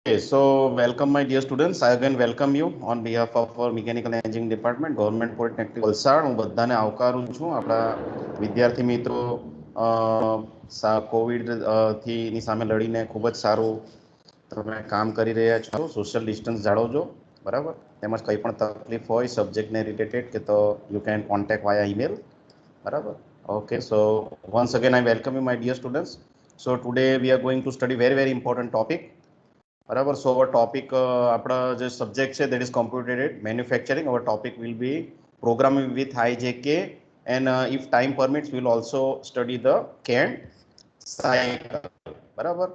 So welcome my dear students. I again welcome you on behalf of our Mechanical Engineering Department, Government Polytechnic Valsad. હું બધાને આવકારું છું. આપણા વિદ્યાર્થી મિત્રો કોવિડ થી ની સામે લડીને ખૂબ જ સારું તમે કામ કરી રહ્યા છો. સોશિયલ ડિસ્ટન્સ જાળવજો, બરાબર. તેમજ કંઈ પણ તકલીફ હોય સબ્જેક્ટને રિલેટેડ કે તો you can contact via email, બરાબર. Okay, so once again I welcome you my dear students. So today we are going to study very important topic. બરાબર. સો અવર ટોપિક આપણા જે સબ્જેક્ટ છે that is computer aided manufacturing. Our topic will be programming with IJK and if time permits will also study the CAN cycle. બરાબર.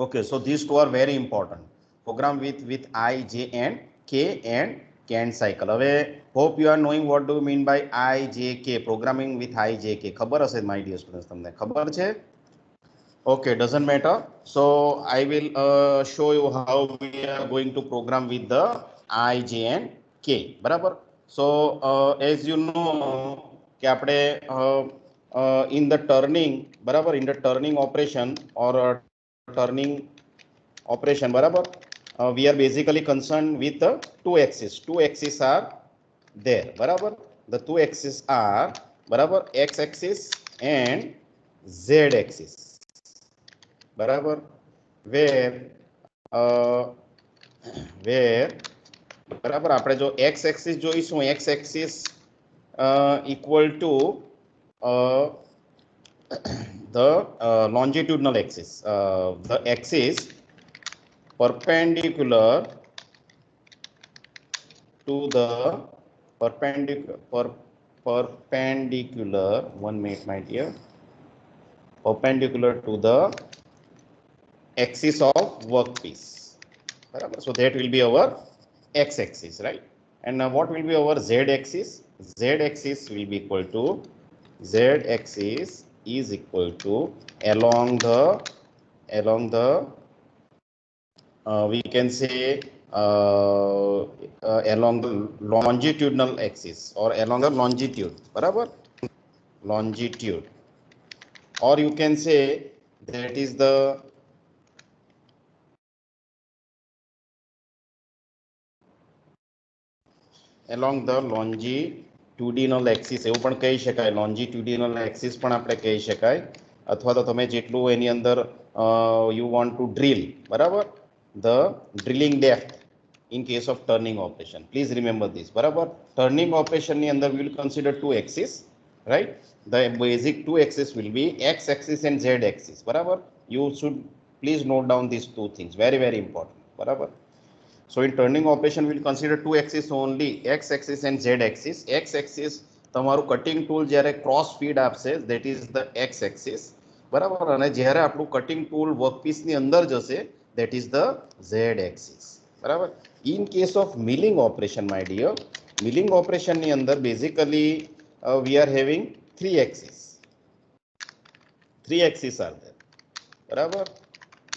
Okay, so this two are very important. Program with IJK and CAN cycle. હવે hope you are knowing what do mean by IJK, programming with IJK. ખબર હશે my dear students, તમને ખબર છે? Okay, doesn't matter. So I will show you how we are going to program with the I, J and K. બરાબર. So as you know કે આપણે in the turning, બરાબર, in the turning operation or turning operation, બરાબર, we are basically concerned with the two axes. Two axes are there, બરાબર. The two axes are, બરાબર, x axis and z axis. બરાબર. વેર બરાબર આપણે જો x axis જોઈશું, x axis equal to the longitudinal axis, the axis perpendicular to the perpendicular, 1 minute my dear, perpendicular to the axis of workpiece. So that will be our x-axis, right? And what will be our z-axis? Z-axis will be equal to, z-axis is equal to along the we can say along the longitudinal axis or along the longitude, barabar, longitude, or you can say that is the along the longitudinal axis એવું પણ કહી શકાય. longitudinal axis પણ આપણે કહી શકાય. અથવા તો તમે જેટલું એની અંદર you want to drill, બરાબર, the drilling depth in case of turning operation. Please remember this, બરાબર. turning operation ની અંદર we will consider two axis, right? The basic two axis will be x axis and z axis, બરાબર. You should please note down these two things, very important, બરાબર. So in turning operation we will consider two axis only, x axis and z axis. X axis તમારું cutting tool જ્યારે cross feed આપશે, that is the x axis, બરાબર. અને જ્યારે આપણું cutting tool વર્કપીસની અંદર જશે, that is the z axis, બરાબર. In case of milling operation my dear, milling operation ની અંદર basically we are having three axis are there, બરાબર.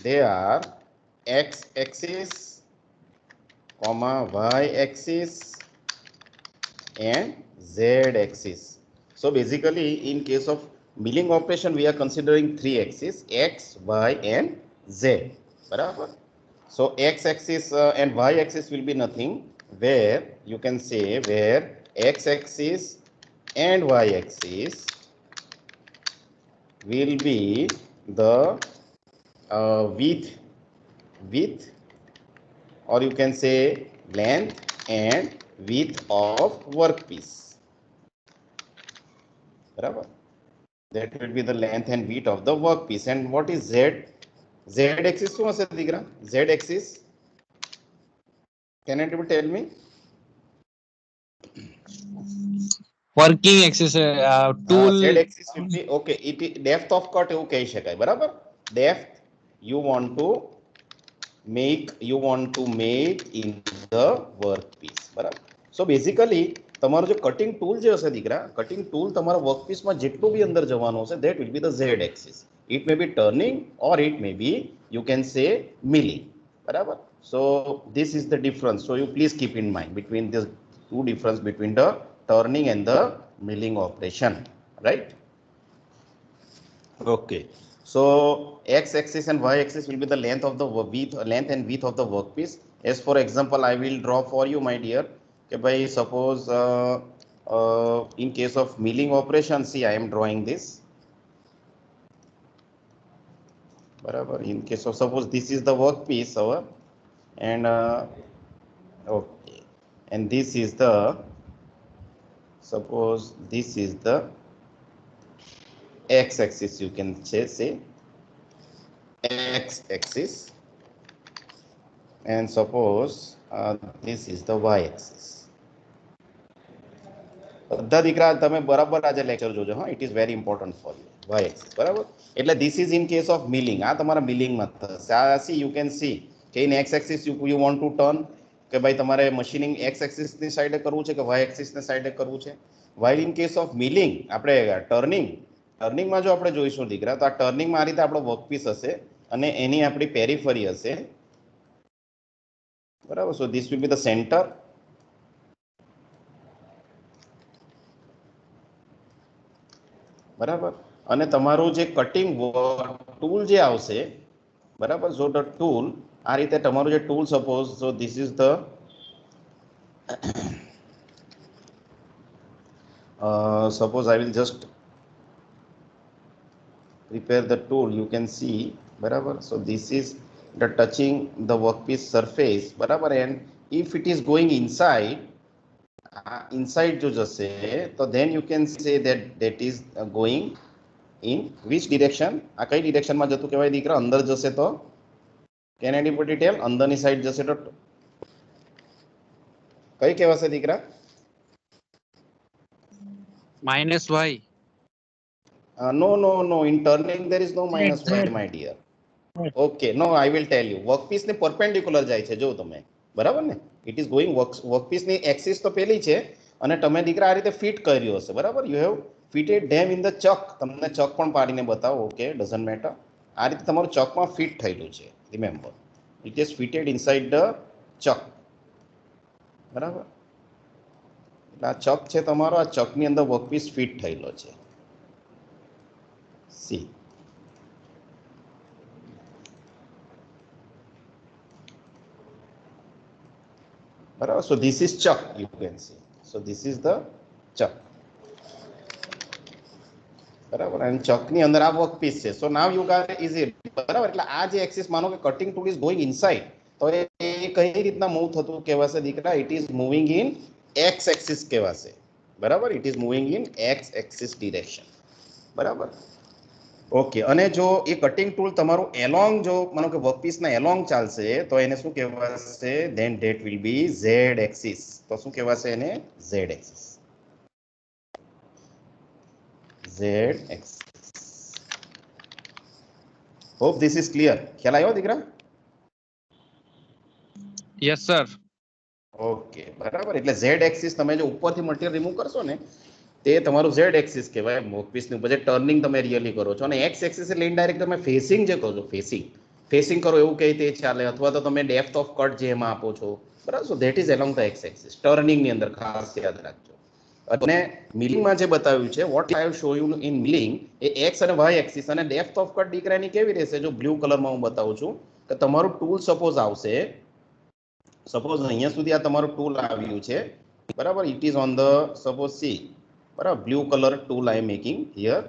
They are x axis, y axis and z axis. So basically in case of milling operation we are considering three axes, x, y and z, barabar. So x axis and y axis will be nothing, where you can say where x axis and y axis will be the width or you can say length and width of workpiece, barabar. That will be the length and width of the workpiece. And what is z? Z axis શું હશે દીકરા? Z axis, can anyone tell me? working axis tool. Z axis will be, okay, it depth of cut એવું કહી શકાય, બરાબર. Depth you want to make in the workpiece, બરાબર. So basically તમારું જે કટિંગ ટૂલ જે હશે દીકરા, કટિંગ ટૂલ તમારા વર્કપીસમાં જેટલું બી અંદર જવાનું હશે, that will be the z axis. It may be turning or it may be, you can say, milling, બરાબર. So this is the difference. So you please keep in mind between this two difference between the turning and the milling operation, right? Okay. So x axis and y axis will be the length of the length and width of the workpiece. As for example, I will draw for you, my dear. Okay, by suppose in case of milling operation, see, I am drawing this. Barabar. In case of suppose this is the workpiece our, and okay, and this is the, suppose this is the x axis, you can say x axis, and suppose this is the y axis. બધા દીકરા તમે બરાબર આજે lecture જોજો હા, it is very important for you. Y axis બરાબર, એટલે this is in case of milling. આ તમારા મિલિંગમાં થશે. આ સી યુ કેન સી કે in X axis you want to turn, કે ભાઈ તમારે મશીનિંગ એક્સ એક્સિસની સાઈડે કરવું છે કે વાય એક્સિસની સાઈડે કરવું છે. While in case of milling આપણે ટર્નિંગમાં જો આપણે જોઈશું દીકરા, તો આ ટર્નિંગમાં આ રીતે આપણો વર્કપીસ હશે અને એની આપણી પેરીફરી હશે બરાબર. So this will be the centre. બરાબર, અને તમારું જે કટિંગ ટૂલ જે આવશે બરાબર, સો ધ ટૂલ આ રીતે તમારું જે tool suppose, so this is the suppose I will just prepare the tool, you can see barabar. So this is the touching the workpiece surface barabar, and if it is going inside jo jase, so then you can say that is going in which direction? આ કઈ direction માં જતું કહેવાય દીકરા? અંદર જશે તો can anybody tell? અંદરની સાઈડ જશે તો કઈ કહેવાશે દીકરા? minus y. No. In turning there is no minus y, my dear. Okay, no, I will tell you. Workpiece ને perpendicular જાય છે જો તમે બરાબર ને. It is going workpiece ની axis તો પેલી છે અને તમે દીકરા આ રીતે ફિટ કર્યો હશે બરાબર. You have fitted them in the chuck. તમને ચક પણ પાડીને બતાવો. Okay, doesn't matter. આ રીતે તમારું ચકમાં ફિટ થયેલું છે. Remember, it is fitted inside the chuck. બરાબર, એટલે આ ચક છે તમારો, આ ચકની અંદર વર્કપીસ ફિટ થયેલો છે. સી બરાબર. So this is chuck, you can see. So this is the chuck બરાબર, અને ચકની અંદર આ વર્કપીસ છે. સો નાવ યુ ગાટ ઇઝી બરાબર. એટલે આ જે એક્સિસ માનો કે cutting tool is going inside, તો એ કઈ રીતના મૂવ થતું કહેવાશે દીકરા? It is moving in X axis કહેવાશે બરાબર. It is moving in X axis direction બરાબર. ઓકે, અને જો એ કટિંગ ટૂલ તમારું એલોંગ જો માનો કે વર્કપીસના એલોંગ ચાલશે તો એને શું કહેવાશે? Then that will be Z axis. તો શું કહેવાશે એને? Z axis. Z axis. Hope this is clear. ખ્યાલ આવ્યો દીકરા? Yes sir. ઓકે બરાબર. એટલે ઝેડ એક્સિસ તમે જો ઉપરથી મટીરિયલ રિમૂવ કરશો ને તે તમારું ઝેડ એક્સિસ કહેવાય. વર્કપીસની ઉપર જે ટર્નિંગ તમે રિયલી કરો છો, અને એક્સ એક્સિસ એટલે ઇનડાયરેક્ટ તમે ફેસિંગ જે કરો છો, ફેસિંગ કરો એવું કહે તે ચાલે, અથવા તો તમે ડેપ્થ ઓફ કટ જે એમાં આપો છો બરાબર. So that is along the X axis. ટર્નિંગની અંદર ખાસ યાદ રાખજો. અને મિલિંગમાં જે બતાવ્યું છે, what I have show you in milling, એ એક્સ અને વાય એક્સિસ અને ડેપ્થ ઓફ કટ દીકરાની કેવી રહેશે? જો બ્લુ કલરમાં હું બતાવું છું કે તમારું ટૂલ સપોઝ આવશે, સપોઝ અહીંયા સુધી આ તમારું ટૂલ આવ્યું છે બરાબર. It is on the suppose see બરાબર, blue colour tool I am making here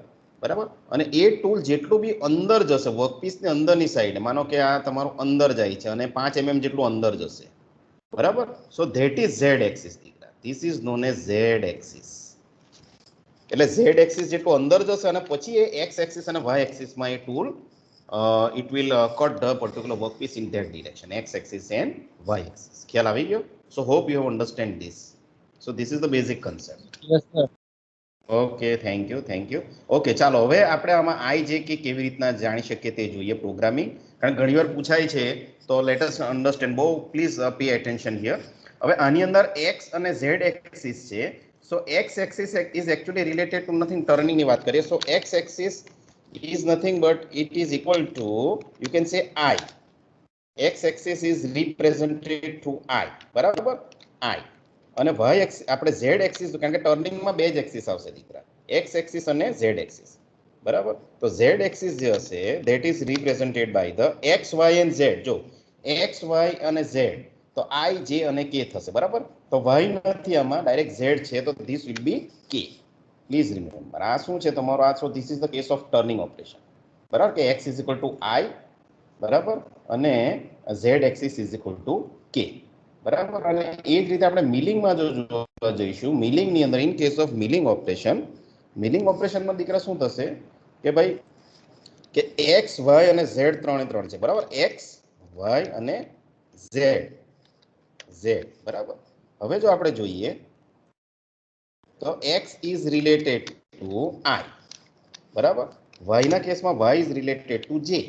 બરાબર. અને એ ટૂલ જેટલું બી અંદર જશે વર્કપીસની અંદરની સાઈડ, માનો કે આ તમારું અંદર જાય છે અને 5 mm જેટલું અંદર જશે બરાબર. So that is Z axis દીકરા. This is known as Z axis. એટલે ઝેડ એક્સિસ જેટલું અંદર જશે અને પછી એ એક્સ એક્સિસ અને વાય એક્સિસમાં એ tool it will cut the particular workpiece in that direction, x axis and y axis. ખ્યાલ આવી ગયો? So hope you have understand this. So this is the basic concept. Yes sir. Okay, thank you. Okay, ચાલો હવે આપણે આમાં આઈ J K કેવી રીતના જાણી શકીએ તે જોઈએ પ્રોગ્રામિંગ, કારણ ઘણીવાર પૂછાય છે. તો લેટ અસ અન્ડરસ્ટેન્ડ. બહુ પ્લીઝ પે એટેન્શન હિયર. હવે આની અંદર એક્સ અને ઝેડ એક્સિસ છે. So X axis is actually related to nothing. ટર્નિંગની વાત કરીએ, so X axis is nothing but it is equal to, you can say, I. X axis is represented to I બરાબર, I. અને y axis આપણે z axis, કારણ કે ટર્નિંગમાં બે જ એક્સિસ આવશે દીકરા, x axis અને z axis બરાબર. તો z એક્સિસ જે હશે that is represented by the x y and z. જો x y અને z તો i j અને k થશે. બરાબર. તો y નથી આમાં, ડાયરેક્ટ z છે, તો this will be k. Please remember આ શું છે તમારો, આ સો this is the case of turning operation. બરાબર કે x is equal to i, બરાબર, અને z axis is equal to k. બરાબર. અને એ જ રીતે આપણે મિલિંગમાં જો જોવા જઈશું, મિલિંગની અંદર in case of milling operation, milling ઓપરેશનમાં દીકરા શું થશે કે ભાઈ કે એક્સ વાય અને ઝેડ ત્રણે ત્રણ છે. બરાબર. એક્સ વાય અને ઝેડ. બરાબર. હવે જો આપણે જોઈએ તો એક્સ ઇઝ રિલેટેડ ટુ આઈ. બરાબર. વાયના કેસમાં વાય ઇઝ રિલેટેડ ટુ જે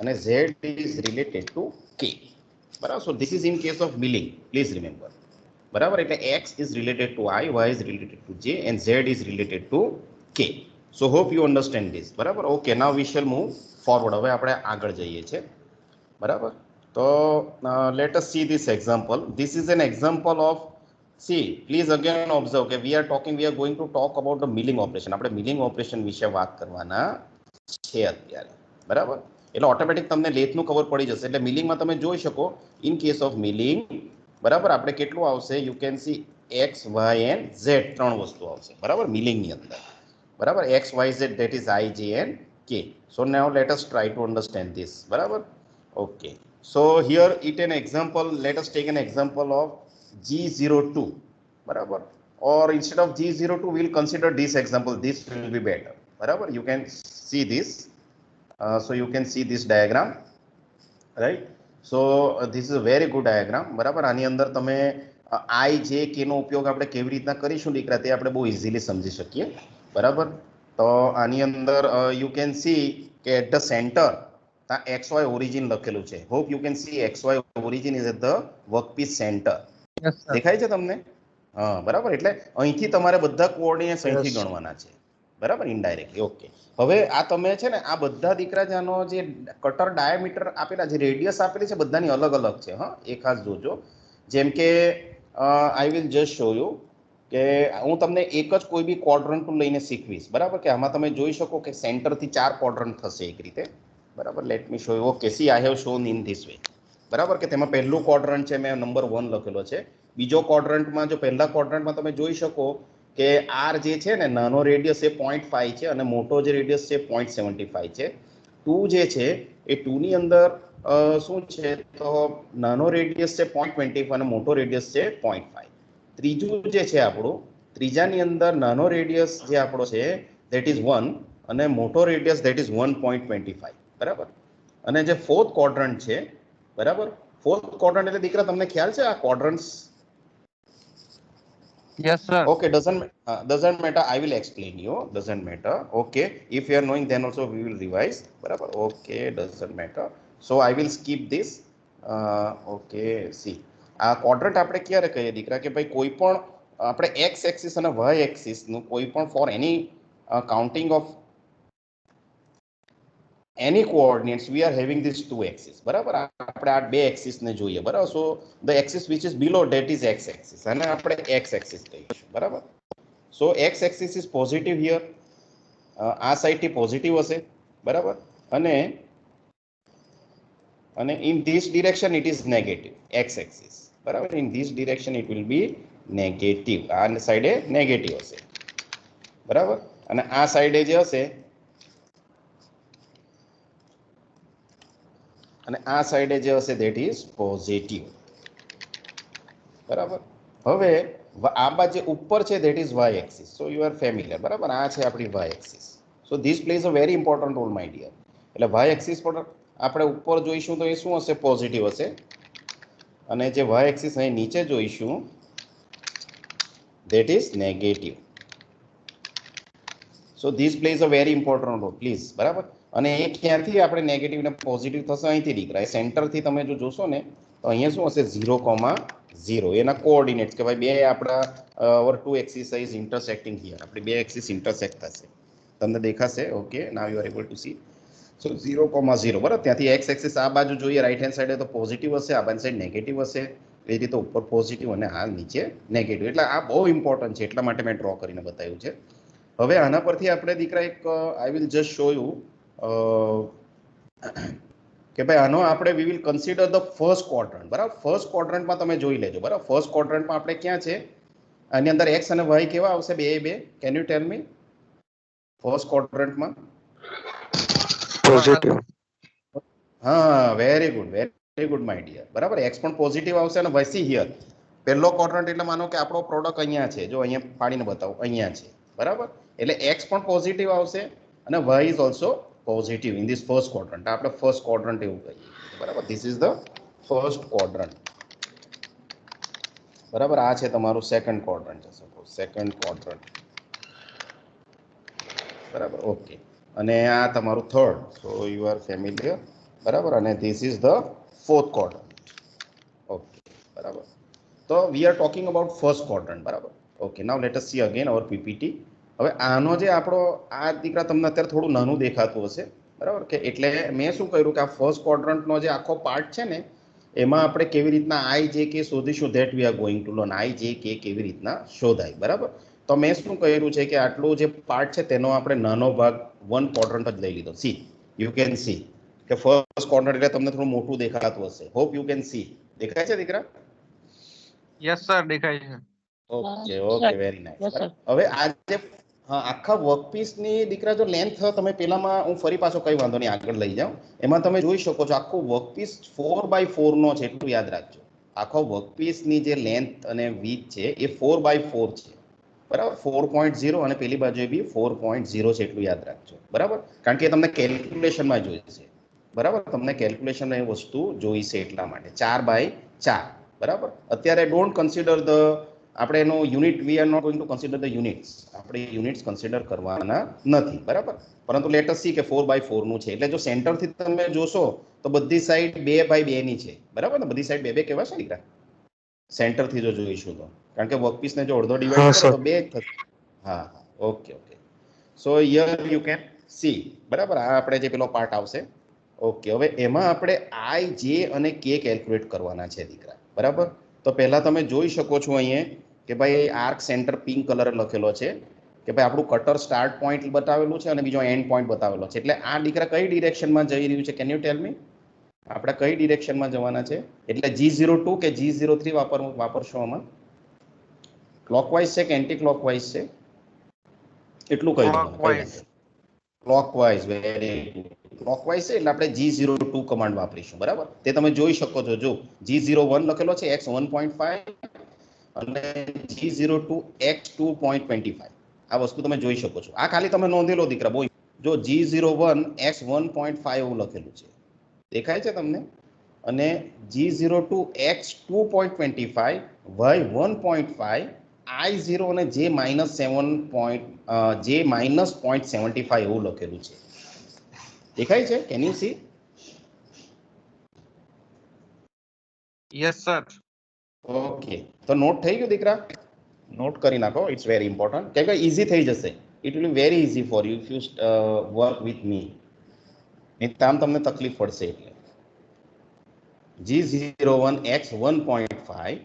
અને Z is related to K. બરાબર. So this is in case of milling, please remember. બરાબર. એટલે X is related to I, Y is related to J and Z is related to K. So hope you understand this. બરાબર. Okay, now we shall move forward. હવે આપણે આગળ જઈએ છીએ. બરાબર. તો let us see this example. This is an example of, see please again observe કે we are going to talk about the milling operation. આપણે મિલિંગ ઓપરેશન વિશે વાત કરવાના છે અત્યારે. બરાબર. એટલે ઓટોમેટિક તમને લેથનું ખબર પડી જશે. એટલે મિલિંગમાં તમે જોઈ શકો ઇન કેસ ઓફ મિલિંગ, બરાબર, આપણે કેટલું આવશે, you can see X Y and Z ત્રણ વસ્તુ આવશે. બરાબર. મિલિંગની અંદર. બરાબર. X Y Z that is I J and K. So now let us try to understand this. બરાબર. Okay. So here it an example, let us take an example of G02. બરાબર. Or instead of G02 we'll consider this example. This will be better. બરાબર. You can see this. So you can see this diagram, right? So this is a very good diagram. બરાબર. આની અંદર તમે i j k નો ઉપયોગ આપણે કેવી રીતના કરીશું દીકરા તે આપણે બહુ ઇઝીલી સમજી શકીએ. બરાબર. તો આની અંદર you can see કે at the center XY origin લખેલું છે. Hope you can C XY origin is at the workpiece center. Yes, sir. દેખાય છે તમને? હા. બરાબર. એટલે અહીંથી તમારે બધા કોઓર્ડિનેટ્સ અહીંથી ગણવાના છે. બરાબર. ઇનડાયરેક્ટલી. ઓકે. હવે આ તમે છે ને આ બધા દીકરા જાનો જે કટર ડાયામીટર આપેલા, જે રેડિયસ આપેલી છે બધાની અલગ અલગ છે. હા, એ ખાસ જોજો. જેમ કે આઈ વિલ જસ્ટ શો યુ કે હું તમને એક જ કોઈ બી ક્વોડ્રન્ટ લઈને શીખવીશ. બરાબર. કે આમાં તમે જોઈ શકો કે સેન્ટરથી 4 ક્વોડ્રન્ટ થશે એક રીતે. બરાબર. Late me show you. Okay, C I have shown in this way. બરાબર. કે તેમાં પહેલું ક્વોડ્રન્ટ છે, મેં નંબર 1 લખેલો છે. બીજો ક્વોડ્રન્ટમાં, જો પહેલા ક્વોડ્રન્ટમાં તમે જોઈ શકો કે આર જે છે ને નાનો રેડિયસ એ 0.5 છે અને મોટો જે રેડિયસ છે 0.75 છે. 2 જે છે એ 2 ની અંદર શું છે તો નાનો રેડિયસ છે 0.25 અને મોટો રેડિયસ છે 0.5. ત્રીજું જે છે આપણું, ત્રીજાની અંદર નાનો રેડિયસ જે આપણો છે ધેટ ઇઝ 1 અને મોટો રેડિયસ ધેટ ઇઝ 1.25. બરાબર. અને જે ફોર્થ ક્વોડ્રન્ટ છે, બરાબર, ફોર્થ ક્વોડ્રન્ટ એટલે દીકરા તમને ખ્યાલ છે આ ક્વોડ્રન્ટ્સ? Yes, sir. Okay, doesn't matter. I will explain you. Doesn't matter. Okay, if you are knowing, then also we will revise. બરાબર. Okay, doesn't matter. So I will skip this. Okay, see. આ quadrant આપણે ક્યારે કહીએ દીકરા કે ભાઈ કોઈ પણ આપણે એક્સ એક્સિસ અને વાય એક્સિસ નું કોઈ પણ for any counting of any coordinates we are having these two axes. બરાબર. આપણે આ બે એક્સિસ ને જોઈએ. બરાબર. સો the axis which is below that is x axis અને આપણે x axis કહીશું. બરાબર. સો x axis is positive here. આ સાઈડ થી પોઝિટિવ હશે. બરાબર. અને in this direction it is negative, x axis. બરાબર. in this direction it will be negative. આ સાઈડે નેગેટિવ હશે. બરાબર. અને આ સાઈડે જે હશે અને આ સાઈડે જે હશે ધેટ ઇઝ પોઝિટિવ. બરાબર. હવે આ બાજુ ઉપર છે that is Y axis. So you are familiar. બરાબર. આ છે આપણી Y axis. So this plays a very important role my dear. એટલે વાય એક્સિસ પર આપણે ઉપર જોઈશું તો એ શું હશે? પોઝિટિવ હશે. અને જે વાય એક્સિસ અહીં નીચે જોઈશું that is negative. So this plays a very important role please. બરાબર. અને એ ક્યાંથી આપણે નેગેટિવ ને પોઝિટિવ થશે? અહીંથી દીકરા એ સેન્ટરથી તમે જો જોશો ને તો અહીંયા શું હશે? 0,0. એના કોઓર્ડિનેટ્સ કે ભાઈ બે આપણા over two axis is intersecting here. આપણી બે એક્સિસ ઇન્ટરસેક્ટ થશે. તમને દેખાશે? Okay, now you are able to see. So 0,0. બરાબર. ત્યાંથી એક્સ એક્સિસ આ બાજુ જોઈએ રાઈટ હેન્ડ સાઈડે તો પોઝિટિવ હશે, આ બાજુ સાઈડ નેગેટિવ હશે. એ રીતે ઉપર પોઝિટિવ અને આ નીચે નેગેટિવ. એટલે આ બહુ ઇમ્પોર્ટન્ટ છે, એટલા માટે મેં ડ્રો કરીને બતાવ્યું છે. હવે આના પરથી આપણે દીકરા એક આઈ વિલ જસ્ટ શો યુ કે ભાઈ આનો આપણે we will consider the first quadrant, બરાબર. ફર્સ્ટ ક્વોડ્રન્ટમાં તમે જોઈ લેજો, બરાબર. ફર્સ્ટ ક્વોડ્રન્ટમાં આપણે ક્યાં છે, આની અંદર એક્સ અને વાય કેવા આવશે, બે બે. Can you tell me first ક્વોડ્રન્ટમાં? પોઝિટિવ. હા, વેરી ગુડ માય ડિયર, બરાબર. એક્સ પણ પોઝિટિવ આવશે અને વાય સી હિયર પહેલો ક્વોડ્રન્ટ એટલે માનો કે આપણો પ્રોડક્ટ અહીંયા છે, જો અહીંયા પાડીને બતાવો, અહીંયા છે, બરાબર. એટલે એક્સ પણ પોઝિટિવ આવશે અને Y is also positive in this first quadrant. આપણે ફર્સ્ટ ક્વોડ્રન્ટ એવું કહીએ, બરાબર. This is the first quadrant, બરાબર. આ છે તમારું સેકન્ડ ક્વોડ્રન્ટ છે, સપોઝ સેકન્ડ ક્વોડ્રન્ટ, બરાબર. ઓકે. અને આ તમારું third, so you are familiar, બરાબર. અને this is the fourth quadrant. Okay, બરાબર. તો we are talking about first quadrant, બરાબર. Okay, now let us see again our PPT. હવે આનો જે આપણો આ દીકરા તમને અત્યારે થોડું નાનું દેખાતું હશે, બરાબર. કે એટલે મેં શું કર્યું કે આ ફર્સ્ટ ક્વોડ્રન્ટનો જે આખો પાર્ટ છે ને, એમાં આપણે કેવી રીતના આઈ જે કે શોધીશું, that we are going to learn. I J K કેવી રીતના શોધાય, બરાબર. તો મેં શું કર્યું છે કે આટલું જે પાર્ટ છે તેનો આપણે નાનો ભાગ વન ક્વોડ્રન્ટ જ લઈ લીધો. સી, યુ કેન સી કે ફર્સ્ટ ક્વોડ્રન્ટ એટલે તમને થોડું મોટું દેખાતું હશે. Hope you can C. દેખાય છે દીકરા? યસ સર, દેખાય છે. Okay okay, very nice. હવે આ જે આખા વર્કપીસની દીકરા જો લેન્થ તમે પેલામાં, હું ફરી પાછો કઈ વાંધો નહીં આગળ લઈ જાઉં, એમાં તમે જોઈ શકો છો આખું વર્કપીસ 4x4 નો છે, એટલું યાદ રાખજો. આખો વર્કપીસની જે લેન્થ અને વિડ્થ છે એ 4x4 છે, બરાબર. 4.0 અને પેલી બાજુએ બી 4.0 છે, એટલું યાદ રાખજો, બરાબર. કારણ કે તમને કેલ્ક્યુલેશનમાં જોઈશે, બરાબર. તમને કેલ્ક્યુલેશનમાં એ વસ્તુ જોઈશે એટલા માટે 4x4, બરાબર. અત્યારે ડોન્ટ કન્સિડર ધ, આપણે એનો unit, we are not going to consider the units. આપણે યુનિટ્સ કન્સિડર કરવાના નથી, બરાબર. પરંતુ લેટ અસ સી કે 4x4 નું છે, એટલે જો સેન્ટરથી તમે જોશો તો બધી સાઈડ 2x2 ની છે, બરાબર ને. બધી સાઈડ બે બે કેવા છે દીકરા, સેન્ટરથી જો જોઈશું તો. કારણ કે વર્કપીસને જો અડધો ડિવાઈડ કરો તો બે જ થશે. હા હા, okay okay. So here you can C, બરાબર. આ આપણે જે પેલો પાર્ટ આવશે. ઓકે. હવે એમાં આપણે આઈ, જે અને કે કેલ્ક્યુલેટ કરવાના છે દીકરા, બરાબર. તો પહેલા તમે જોઈ શકો છો અહીંયા કે ભાઈ આર્ક સેન્ટર પિંક કલર લખેલો છે કે ભાઈ આપણું કટર સ્ટાર્ટ પોઈન્ટ બતાવેલું છે અને બીજો એન્ડ પોઈન્ટ બતાવેલો છે. એટલે આ દીકરા કઈ ડિરેક્શનમાં જઈ રહ્યું છે, કેન યુ ટેલ મી? આપણે કઈ ડિરેક્શનમાં જવાના છે? એટલે G02 કે G03 વાપરશો આમાં? ક્લોકવાઇઝ છે કે એન્ટી ક્લોકવાઇઝ છે, એટલું કહી દો મને. Clockwise, very good. ક્લોકવાઇઝ છે એટલે આપણે G02 કમાન્ડ વાપરીશું, બરાબર. તે તમે જોઈ શકો છો, જો G01 લખેલો છે x 1.5 અને G02 x 2.25. આ વસ્તુ તમે જોઈ શકો છો. આ ખાલી તમે નોંધેલો દીકરા, બહુ. જો G01 x 1.5 એવું લખેલું છે, દેખાય છે તમને? અને G02 x 2.25, y 1.5, I0 અને J -0.75 એવું લખેલું છે, દેખાય છે? Can you C? Yes sir. Okay. તો નોટ થઈ ગયું દીકરા? નોટ કરી નાખો, ઇટ્સ વેરી ઇમ્પોર્ટન્ટ. કેમ કે ઇઝી થઈ જશે. It will be very easy for you if you work with me. નહીં તો આમ તમને તકલીફ પડશે. એટલે G01 x 1.5,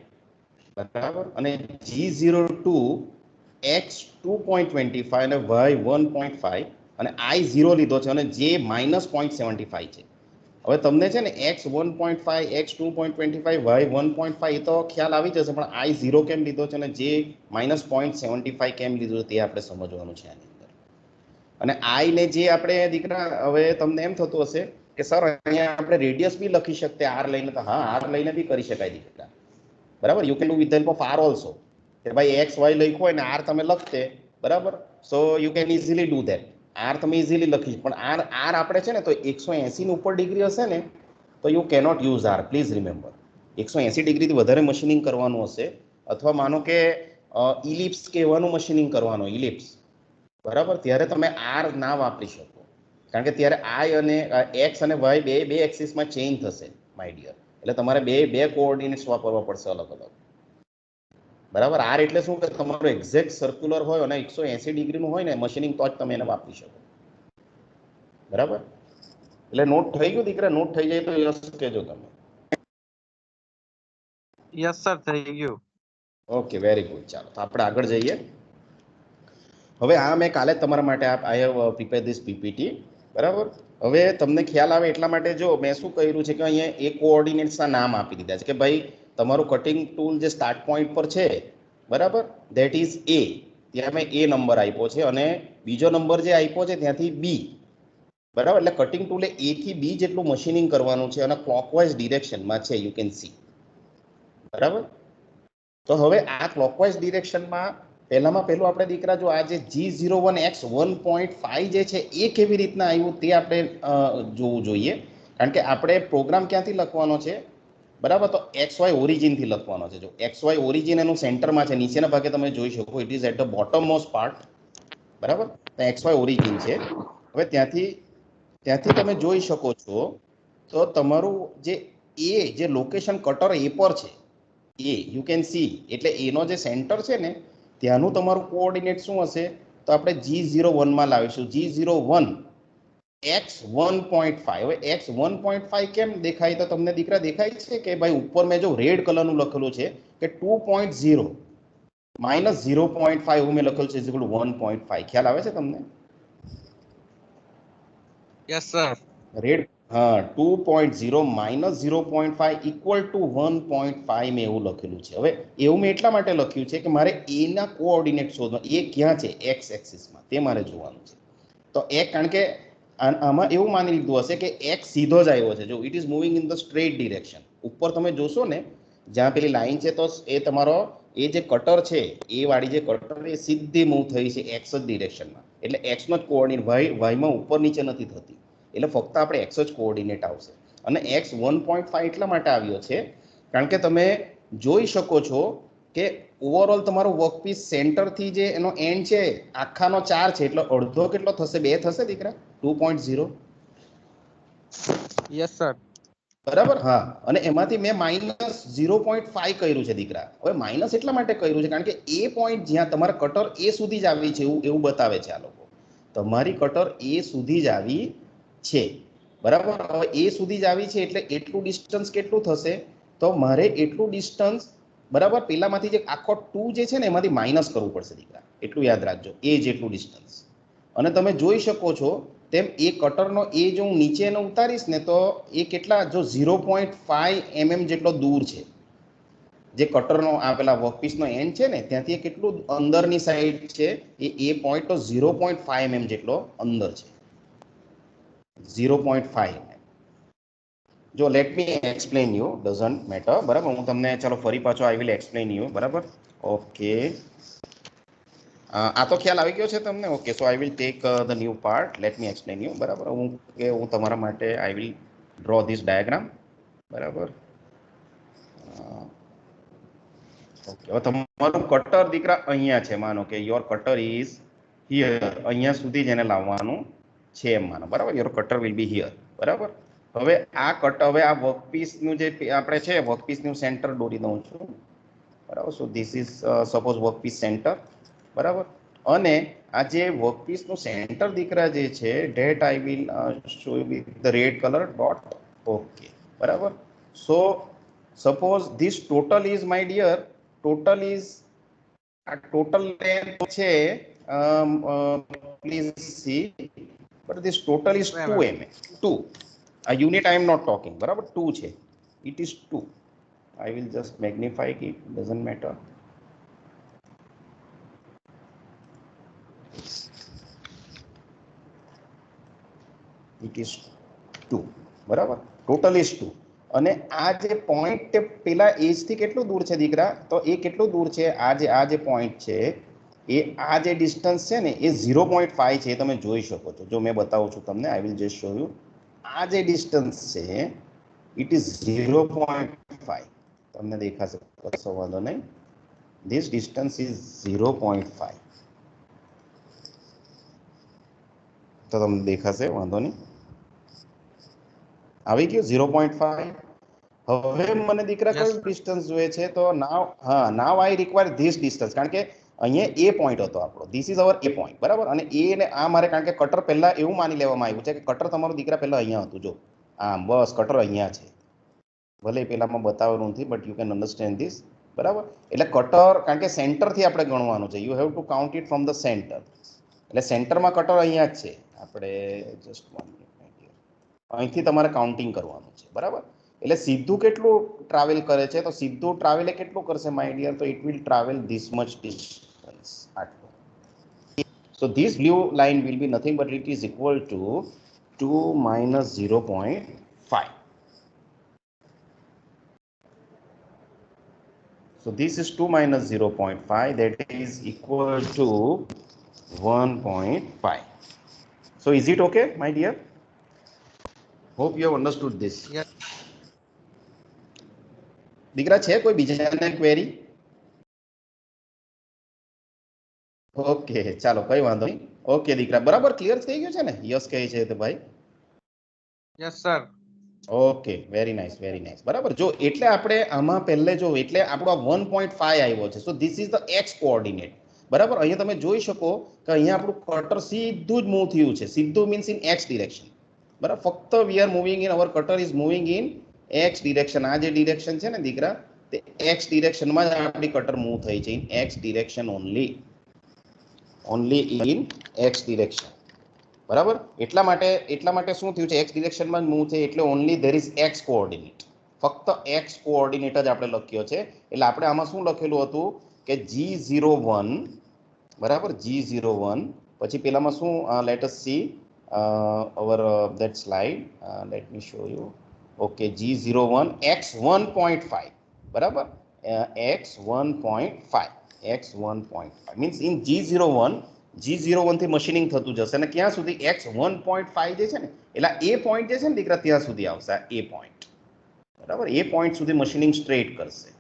બરાબર, અને G02 x 2.25 અને y 1.5 અને I0 લીધો છે અને J -0.75 છે. હવે તમને છે ને x 1.5, x 2.25, y 1.5 એ તો ખ્યાલ આવી જશે, પણ I0 કેમ લીધો છે અને J -0.75 કેમ લીધો છે તે આપણે સમજવાનું છે આની અંદર. અને I ને જે આપણે દીકરા, હવે તમને એમ થતું હશે કે સર અહીંયા આપણે રેડિયસ બી લખી શકते r લઈને. તો હા, r લઈને બી કરી શકાય દીકરા, બરાબર. You can do with the help of r also, કે ભાઈ એક્સ વાય લખ્યું હોય ને r તમે લખતે, બરાબર. So you can easily do that. r તમે ઇઝીલી લખી, પણ r આપણે છે ને તો 180 ની ઉપર ડિગ્રી હશે ને તો you cannot use r, please remember. 180 ડિગ્રીથી વધારે મશીનિંગ કરવાનું હશે, અથવા માનો કે ઇલિપ્સ કે એવાનું મશીનિંગ કરવાનું, ઇલિપ્સ, બરાબર, ત્યારે તમે r ના વાપરી શકો. કારણ કે ત્યારે I અને x અને y બે એક્સિસમાં ચેન્જ થશે માય ડિયર. એટલે તમારે બે કોઓર્ડિનેટ્સ વાપરવા પડશે અલગ અલગ, બરાબર. r એટલે શું કે તમારું એક્ઝેક્ટ સર્ક્યુલર હોય અને 180 ડિગ્રીનું હોય ને મશીનિંગ, તો જ તમે એને વાપરી શકો, બરાબર. એટલે નોટ થઈ ગયું દીકરા? નોટ થઈ જાય તો યસ કહેજો તમે. યસ સર, થઈ ગયું. Okay, very good. ચાલો તો આપણે આગળ જઈએ. હવે આ મેં કાલે જ તમારા માટે I have prepare this PPT, બરાબર. હવે તમને ખ્યાલ આવે એટલા માટે જો મેં શું કર્યું છે કે અહીંયા એ કોઓર્ડિનેટ્સના નામ આપી દીધા છે કે ભાઈ તમારું કટિંગ ટૂલ જે સ્ટાર્ટ પોઈન્ટ પર છે, બરાબર, ધેટ ઇઝ એ, ત્યાં મેં એ નંબર આપ્યો છે, અને બીજો નંબર જે આપ્યો છે ત્યાંથી બી, બરાબર. એટલે કટિંગ ટૂલે એ થી બી જેટલું મશીનિંગ કરવાનું છે અને ક્લોકવાઇઝ ડિરેક્શનમાં છે, યુ કેન સી, બરાબર. તો હવે આ ક્લોકવાઇઝ ડિરેક્શનમાં પહેલામાં પહેલું આપણે દીકરા જો આ જે G01X1.5 જે છે એ કેવી રીતના આવ્યું તે આપણે જોવું જોઈએ, કારણ કે આપણે પ્રોગ્રામ ક્યાંથી લખવાનો છે, બરાબર. તો XY ઓરિજિનથી લખવાનો છે. જો XY ઓરિજિન એનું સેન્ટરમાં છે, નીચેના ભાગે તમે જોઈ શકો, it is at the bottom most part, બરાબર. તો XY ઓરિજિન છે. હવે ત્યાંથી તમે જોઈ શકો છો તો તમારું જે એ જે લોકેશન કટર એ પર છે, એ યુ કેન સી, એટલે એનો જે સેન્ટર છે ને ત્યાંનું તમારું કોઓર્ડિનેટ શું હશે, તો આપણે G01 લાવીશું. G01 X1.5. હવે X1.5 કેમ દેખાય, તો તમને દીકરા દેખાય છે કે ભાઈ ઉપર મેં જો રેડ કલરનું લખેલું છે કે 2.0 માઇનસ 0.5 એવું મેં લખેલું છે, 1.5. ખ્યાલ આવે છે તમને? Yes sir. રેડ, હા, 2.0 માઇનસ 0.5 ઇક્વલ ટુ 1.5 મેં એવું લખેલું છે. હવે એવું મેં એટલા માટે લખ્યું છે કે મારે એના કોઓર્ડિનેટ શોધવા, એ ક્યાં છે એક્સ એક્સિસમાં, તે મારે જોવાનું છે. તો એક, કારણ કે આમાં એવું માની લીધું હશે કે એક્સ સીધો જ આવ્યો છે. જો it is moving in the straight direction, ઉપર તમે જોશો ને જ્યાં પેલી લાઈન છે, તો એ તમારો એ જે કટર છે, એ વાળી જે કટર એ સીધી મૂવ થઈ છે એક્સ જ ડિરેક્શનમાં, એટલે એક્સનો જ કોઓર્ડિનેટ, વાયમાં ઉપર નીચે નથી થતી, એટલે ફક્ત આપણે એક્સ જ કોઓર્ડિનેટ આવશે. અને એક્સ 1.5 એટલા માટે આવ્યો છે કારણ કે તમે જોઈ શકો છો કે ઓવરઓલ તમારું વર્કપીસ સેન્ટરથી જે એનો એન્ડ છે આખાનો 4 છે, એટલે અડધો કેટલો થશે, 2 થશે દીકરા, 2.0. Yes sir. બરાબર, હા. અને એમાંથી મેં માઇનસ 0.5 કર્યું છે દીકરા. હવે માઇનસ એટલા માટે કર્યું છે કારણ કે એ પોઈન્ટ જ્યાં તમારા કટર એ સુધી જ આવી છે એવું બતાવે છે આ લોકો. તમારી કટર એ સુધી જ આવી છે, બરાબર. હવે એ સુધી જ આવી છે એટલે એટલું ડિસ્ટન્સ કેટલું થશે, તો મારે એટલું ડિસ્ટન્સ, બરાબર, પેલામાંથી જે આખો 2 જે છે ને એમાંથી માઇનસ કરવું પડશે દીકરા, એટલું યાદ રાખજો, એ જેટલું ડિસ્ટન્સ. અને તમે જોઈ શકો છો તેમ એ કટરનો એ જો હું નીચે એને ઉતારીશ ને તો એ કેટલા, જો 0.5 mm જેટલો દૂર છે, જે કટરનો આ પેલા વર્કપીસનો એન્ડ છે ને ત્યાંથી એ કેટલું અંદરની સાઈડ છે, એ પોઈન્ટ તો 0.5 mm જેટલો અંદર છે, 0.5 mm. જો let me explain you, doesn't matter, બરાબર. હું તમને ચાલો ફરી પાછો આઈ વિલ એક્સપ્લેન યુ, બરાબર. ઓકે, આ તો ખ્યાલ આવી ગયો છે તમને? Okay, so I will take the new part, let me explain you, બરાબર. હું તમારા માટે I will draw this diagram, બરાબર. ઓકે, હવે તમારું કટર દીકરા અહીંયા છે, માનો કે યોર કટર ઇઝ હિયર, અહીંયા સુધી જ એને લાવવાનું છે એમ માનો, બરાબર. Your cutter will be here, બરાબર. હવે આ હવે આ વર્કપીસનું જે આપણે છે, વર્કપીસનું સેન્ટર દોરી દઉં છું, બરાબર. So this is suppose workpiece centre, બરાબર. અને આ જે વર્કપીસનું સેન્ટર દીકરા જે છે, that I will show you with the red colour dot. Okay, બરાબર. So suppose this total is my dear, total is, આ ટોટલ લેન્થ છે, please see, but this total is 2 mm, 2. આ unit I am not talking, બરાબર, 2 છે, it is 2. I will just magnify it, doesn't matter. It is 2, બરાબર, total is 2. અને આ જે point પેલા એજ થી કેટલું દૂર છે દીકરા, તો એ કેટલું દૂર છે, આ જે પોઈન્ટ છે એ આ જે ડિસ્ટન્સ છે ને એ 0.5 છે, તમે જોઈ શકો છો. જો મેં બતાવું છું તમને, આઈ વિલ જસ્ટ શો યુ. આ જે ડિસ્ટન્સ છે ઇટ ઇઝ 0.5, તમને દેખાશે, કશો વાંધો નહીં. This distance is 0.5. તો તમને દેખાશે, વાંધો નહીં, આવી ગયું 0.5. હવે મને દીકરા કયું ડિસ્ટન્સ જોઈએ છે, તો નાવ, હા, નાવ આઈ રિક્વાયર ધીસ ડિસ્ટન્સ, કારણ કે અહીંયા એ પોઈન્ટ હતો આપણો, this is our A point, બરાબર. અને એ ને આ મારે, કારણ કે કટર પહેલા એવું માની લેવામાં આવ્યું છે કે કટર તમારું દીકરા પહેલા અહીંયા હતું, જો આમ, બસ કટર અહીંયા છે, ભલે પેલામાં બતાવેલું નથી, but you can understand this. બરાબર. એટલે કટર, કારણ કે સેન્ટરથી આપણે ગણવાનું છે, you have two count it from the centre. એટલે સેન્ટરમાં કટર અહીંયા જ છે, આપણે જસ્ટ અહીંથી તમારે કાઉન્ટિંગ કરવાનું છે, બરાબર. એટલે સીધું કેટલું ટ્રાવેલ કરે છે, તો સીધું ટ્રાવેલ એ કેટલું કરશે માય ડિયર, તો it will travel this much distance, આટલું. So this blue line will be nothing but it is equal to 2 minus 0.5. So this is 2 minus 0.5, that is equal to 1.5. So is it okay, my dear? Hope you have understood this. Yes. દીકરા છે કોઈ બીજાને query? Okay, ચાલો કઈ વાંધો નહીં. Okay દીકરા, બરાબર ક્લિયર થઈ ગયું છે ને? યસ કહે છે તો ભાઈ. Yes, sir. Okay, very nice, very nice. બરાબર. જો એટલે આપણે આમાં પહેલે જો એટલે આપણો 1.5 આવ્યો છે. સો this is the x coordinate. બરાબર. અહીંયા તમે જોઈ શકો કે અહીંયા આપણું કટર સીધું જ મૂવ થયું છે. સીધું મીન્સ ઇન એક્સ ડિરેક્શન. બરાબર. ફક્ત we are moving in, our cutter is moving in X direction. આ જે ડિરેક્શન છે ને દીકરા, તે એક્સ ડિરેક્શનમાં જ આપણી કટર મૂવ થઈ છે, in X direction only. Only in X direction. બરાબર. એટલા માટે શું થયું છે, એક્સ ડિરેક્શનમાં મૂવ છે એટલે only there is x coordinate. ફક્ત એક્સ કોઓર્ડિનેટ જ આપણે લખ્યો છે. એટલે આપણે આમાં શું લખેલું હતું કે G01, બરાબર, G01. પછી પેલામાં શું, let us see our that slide, let me show you. Okay, G01 x1.5, બરાબર, x1.5, x1.5 means in G01 થી મશીનિંગ થતું જશે અને ક્યાં સુધી, x1.5 જે છે ને, એટલે એ પોઈન્ટ જે છે ને દીકરા, ત્યાં સુધી આવશે. એ પોઈન્ટ, બરાબર, એ પોઈન્ટ સુધી મશીનિંગ સ્ટ્રેટ કરશે.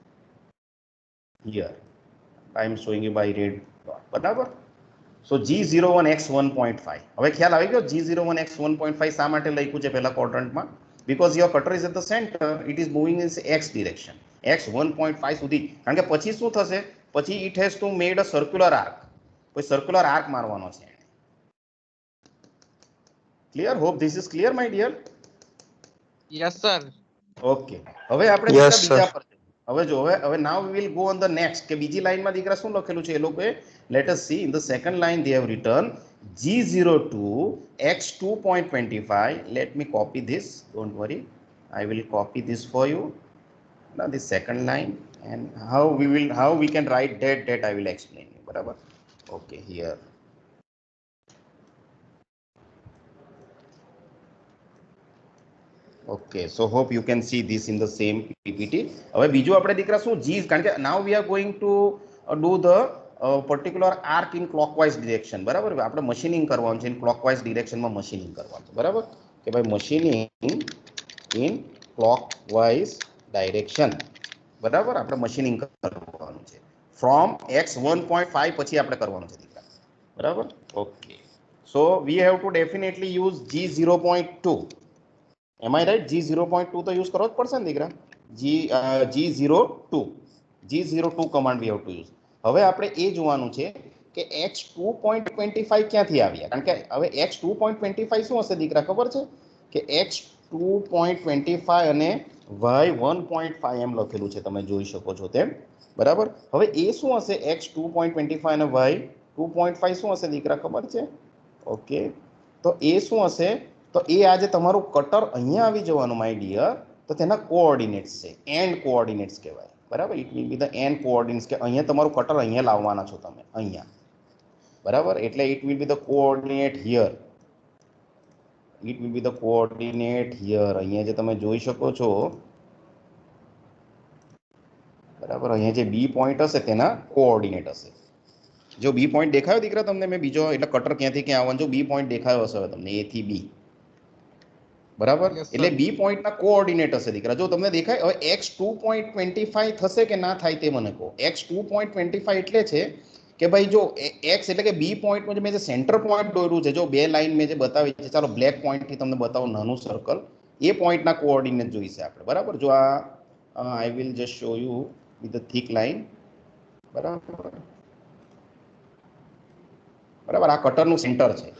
Here I am showing you by red dot, બરાબર. So G01 x1.5. હવે ખ્યાલ આવી ગયો G01 x1.5 શા માટે લખ્યું છે પહેલા ક્વોડ્રન્ટમાં? Because your cutter is at the center, it is moving in X direction, x1.5 સુધી. કારણ કે પછી શું થશે, પછી it has to made a circular arc. કોઈ સર્ક્યુલર આર્ક મારવાનો છે. Clear? Hope this is clear my dear. Yes, sir. Okay, હવે આપણે બીજા પર, હવે જો હવે now we will go on the next, કે બીજી લાઈનમાં દીકરા શું લખેલું છે એ લોકોએ. Late us C in the second line they have written G02 x2.25. let me copy this, don't worry, I will copy this for you. Now the second line, and how we can write that I will explain you. બરાબર. okay, here okay, so hope you can see this in the same PPT. હવે બીજું આપણે દીકરા શું, G, કારણ કે now we are going to do the particular arc in clockwise direction. બરાબર. આપણે મશીનિંગ કરવાનું છે, ઇન ક્લોકવાઇઝ ડિરેક્શનમાં મશીનિંગ કરવાનું છે. બરાબર, કે ભાઈ મશીનિંગ ઇન ક્લોકવાઇઝ ડાયરેક્શન. બરાબર, આપણે મશીનિંગ કરવાનું છે ફ્રોમ x1.5 પછી આપણે કરવાનું છે દીકરા. બરાબર. Okay, so we have to definitely use G0.2. Am I right? G0.2 તો યુઝ કરવો જ પડશે ને દીકરા. G02 command we have to use. હવે આપણે એ જોવાનું છે કે x2.25 ક્યાંથી આવ્યા, કારણ કે હવે x2.25 શું હશે દીકરા, ખબર છે કે x2.25 અને y1.5 એમ લખેલું છે, તમે જોઈ શકો છો તેમ. બરાબર. હવે એ શું હશે, x2.25 અને y2.5 શું હશે દીકરા, ખબર છે? ઓકે, તો એ શું હશે, તો એ આજે તમારું કટર અહીંયા આવી જવાનું માય ડિયર, તો તેના કોઓર્ડિનેટ્સ છે, એન્ડ કોઓર્ડિનેટ્સ કહેવાય. બરાબર, it will be the and coordinates, કે અહીંયા તમારું કટર અહીંયા લાવવાના છો તમે, અહીંયા. બરાબર, એટલે it will be the coordinate here, it will be the coordinate here. અહીંયા જે તમે જોઈ શકો છો, બરાબર, અહીંયા જે બી પોઈન્ટ હશે તેના કોઓર્ડિનેટ હશે. જો બી પોઈન્ટ દેખાયો દીકરા તમને, મેં બીજો, એટલે કટર ક્યાંથી ક્યાં આવવાનું, જો બી પોઈન્ટ દેખાયો હશે હવે તમને, એ થી બી. બરાબર, Yes, sir. એટલે બી પોઈન્ટના કોઓર્ડિનેટ હશે દીકરા. જો તમને દેખાય, હવે x2.25 થશે કે ના થાય તે મને કહો. x2.25 એટલે છે કે ભાઈ જો x એટલે કે બી પોઈન્ટમાં જે મેં જે સેન્ટર પોઈન્ટ દોર્યું છે, જો બે લાઈન મેં જે બતાવી છે, ચાલો બ્લેક પોઈન્ટથી તમને બતાવો નાનું સર્કલ, એ પોઈન્ટના કોઓર્ડિનેટ જોઈશે આપણે. બરાબર, જો આ I will just show you with the thick line. બરાબર, બરાબર, આ કટરનું સેન્ટર છે.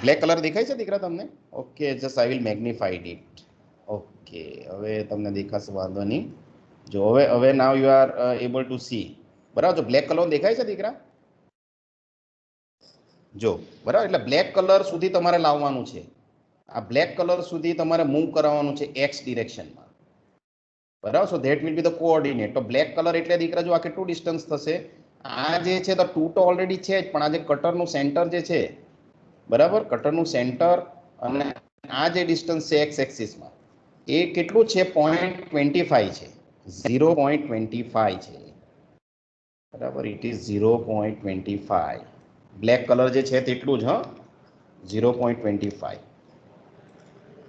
બ્લેક કલર દેખાય છે દીકરા તમને? Okay, just I will magnified it. Okay, હવે તમને દેખાશે, વાંધો નહીં. જો હવે now you are able to see, બરાબર. જો બ્લેક કલર દેખાય છે દીકરા, જો બરાબર, એટલે બ્લેક કલર સુધી તમારે લાવવાનું છે. આ બ્લેક કલર સુધી તમારે મૂવ કરાવવાનું છે એક્સ ડિરેક્શનમાં, બરાબર. So that will B the coordinate. તો બ્લેક કલર એટલે દીકરા જો આ કેટલું ડિસ્ટન્સ થશે, આ જે છે તો 2 તો ઓલરેડી છે જ, પણ આ જે કટરનું સેન્ટર જે છે, બરાબર, કટરનું સેન્ટર અને આ જે ડિસ્ટન્સ છે એક્સ એક્સિસમાં એ કેટલું છે 0.25 છે, 0.25 છે, બરાબર. It is 0.25. બ્લેક કલર જે છે તેટલું જ, હા, 0.25.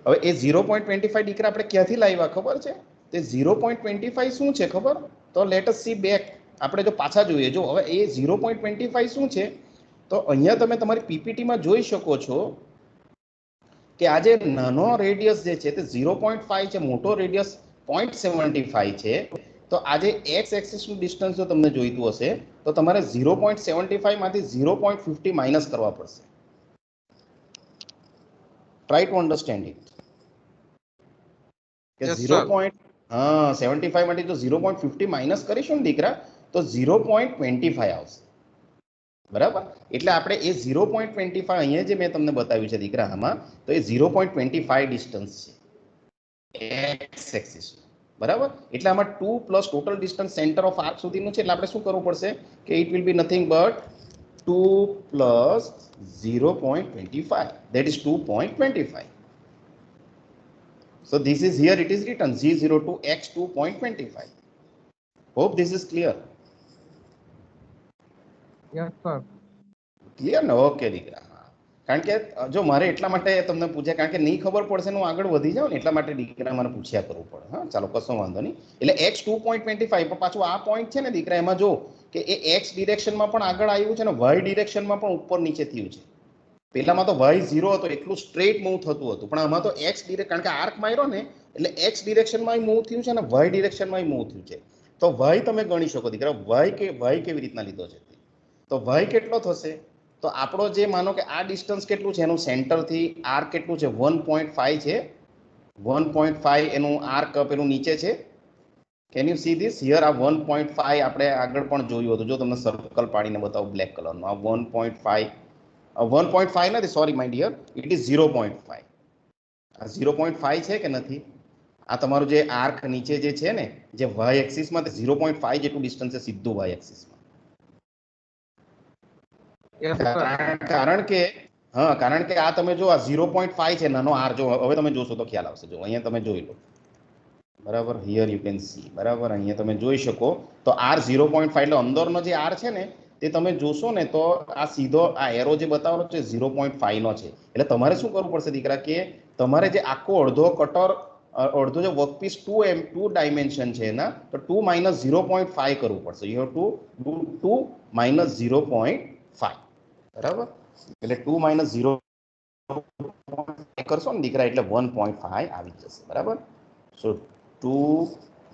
હવે એ 0.25 દીકરા આપણે ક્યાંથી લાવ્યા ખબર છે? તે 0.25 શું છે ખબર? તો લેટ અસ સી બેક. આપણે જો પાછા જોઈએ, જો હવે એ 0.25 શું છે, તો અહીંયા તમે તમારી પીપીટીમાં જોઈ શકો છો કે આ જે નાનો રેડિયસ જે છે તે 0.5 છે, મોટો રેડિયસ 0.75 છે. તો આજે એક્સ એક્સિસનું ડિસ્ટન્સ જો તમને જોઈતું હશે તો તમારે 0.75 માંથી 0.50 માઇનસ કરવા પડશે. Try to understand it. કે Yes, 0. sir. 75 માંથી જો 0.50 માઇનસ કરીશું ને દીકરા તો 0.25 આવશે, બરાબર. એટલે આપણે એ 0.25 અહીંયા જે મેં તમને બતાવ્યું છે દીકરા આમાં, તો એ 0.25 ડિસ્ટન્સ છે એક્સ એક્સિસ, બરાબર. એટલે આમાં 2 plus total distance centre of arc સુધીનું છે, એટલે આપણે શું કરવું પડશે કે it will be nothing but 2 plus 0.25, that is 2.25. So this is here it is written G02 x 2.25. Hope this is clear. Yes, sir. Clear ને? ઓકે દીકરા. હા, કારણ કે જો મારે એટલા માટે તમને પૂછ્યા, કારણ કે નહીં ખબર પડશે ને હું આગળ વધી જાઉં ને એટલા માટે દીકરા મારે પૂછ્યા કરવું પડે. હા, ચાલો, કશો વાંધો નહીં. એટલે એક્સ 2.25, પણ પાછું આ પોઈન્ટ છે ને દીકરા, એમાં જો કે એ એક્સ ડિરેક્શનમાં પણ આગળ આવ્યું છે ને વાય ડિરેક્શનમાં પણ ઉપર નીચે થયું છે. પહેલામાં તો વાય 0 હતો, એટલું સ્ટ્રેટ મૂવ થતું હતું, પણ આમાં તો એક્સ ડિરેક્ટ, કારણ કે આર્ક માર્યો ને એટલે એક્સ ડિરેક્શનમાં મૂવ થયું છે અને વાય ડિરેક્શનમાં મૂવ થયું છે. તો વાય તમે ગણી શકો દીકરા, વાય કેવી રીતના લીધો છે, તો વાય કેટલો થશે? તો આપણો જે માનો કે આ ડિસ્ટન્સ કેટલું છે એનું સેન્ટરથી આર્ક કેટલું છે 1.5 છે, 1.5 એનું આર્ક પેલું નીચે છે. Can you see this here? આ 1.5 આપણે આગળ પણ જોયું હતું, જો તમને સર્કલ પાડીને બતાવું બ્લેક કલરનો, આ 1.5, 1.5 નથી, sorry my dear, it is 0.5. આ 0.5 છે કે નથી? આ તમારું જે આર્ક નીચે જે છે ને, જે વાય એક્સિસમાં, તે 0.5 જેટલું ડિસ્ટન્સ છે સીધું વાય એક્સિસમાં. Yes, sir. કારણ કે હા, કારણ કે આ તમે જો આ 0.5 છે નાનો આર, જો હવે તમે જોશો તો ખ્યાલ આવશે. જો અહીંયા તમે જોઈ લો, બરાબર, હિયર યુ કેન સી, બરાબર, અહીંયા તમે જોઈ શકો તો આર 0.5 એટલે અંદરનો જે આર છે ને તે તમે જોશો ને તો આ સીધો આ એરો જે બતાવેલો છે 0.5 નો છે. એટલે તમારે શું કરવું પડશે દીકરા કે તમારે જે આખો અડધો કટર, અડધો જે વર્કપીસ 2 ડાયમેન્શન છે એના, તો 2 માઇનસ 0.5 કરવું પડશે. You have to do 2 minus 0.5, બરાબર. એટલે 2 માઇનસ 0 કરશો ને દીકરા એટલે 1.5 આવી જશે, બરાબર. સો 2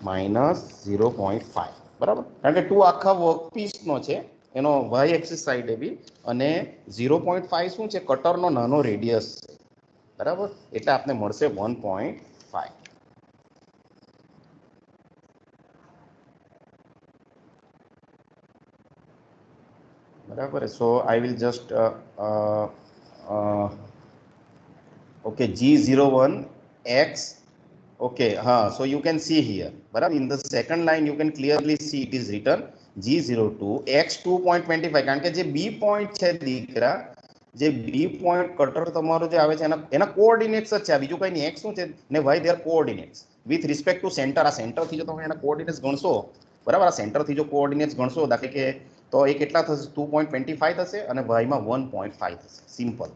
માઇનસ 0.5, બરાબર. કારણ કે 2 આખા વર્કપીસનો છે, એનો વાય એક્સિસ સાઈડે બી, અને 0.5 શું છે? કટરનો નાનો રેડિયસ છે, બરાબર. એટલે આપને મળશે 1.5. બરાબર. So I will just okay, G01 x, okay, so you can see here, બરાબર, in the second line you can clearly see it is written G02 x 2.25. કારણ કે જે બી પોઈન્ટ છે દીકરા, જે બી પોઈન્ટ કટર તમારો જે આવે છે એના કોઓર્ડિનેટ્સ જ છે, આ બીજું કઈ નહીં. x શું છે ને y there coordinates with respect to centre. આ સેન્ટરથી જો તમે એના કોઓર્ડિનેટ્સ ગણશો, બરાબર, આ સેન્ટરથી જો કોઓર્ડિનેટ્સ ગણશો દાખલા કે, તો એ કેટલા થશે? 2.25 થશે અને y માં 1.5 થશે. સિમ્પલ.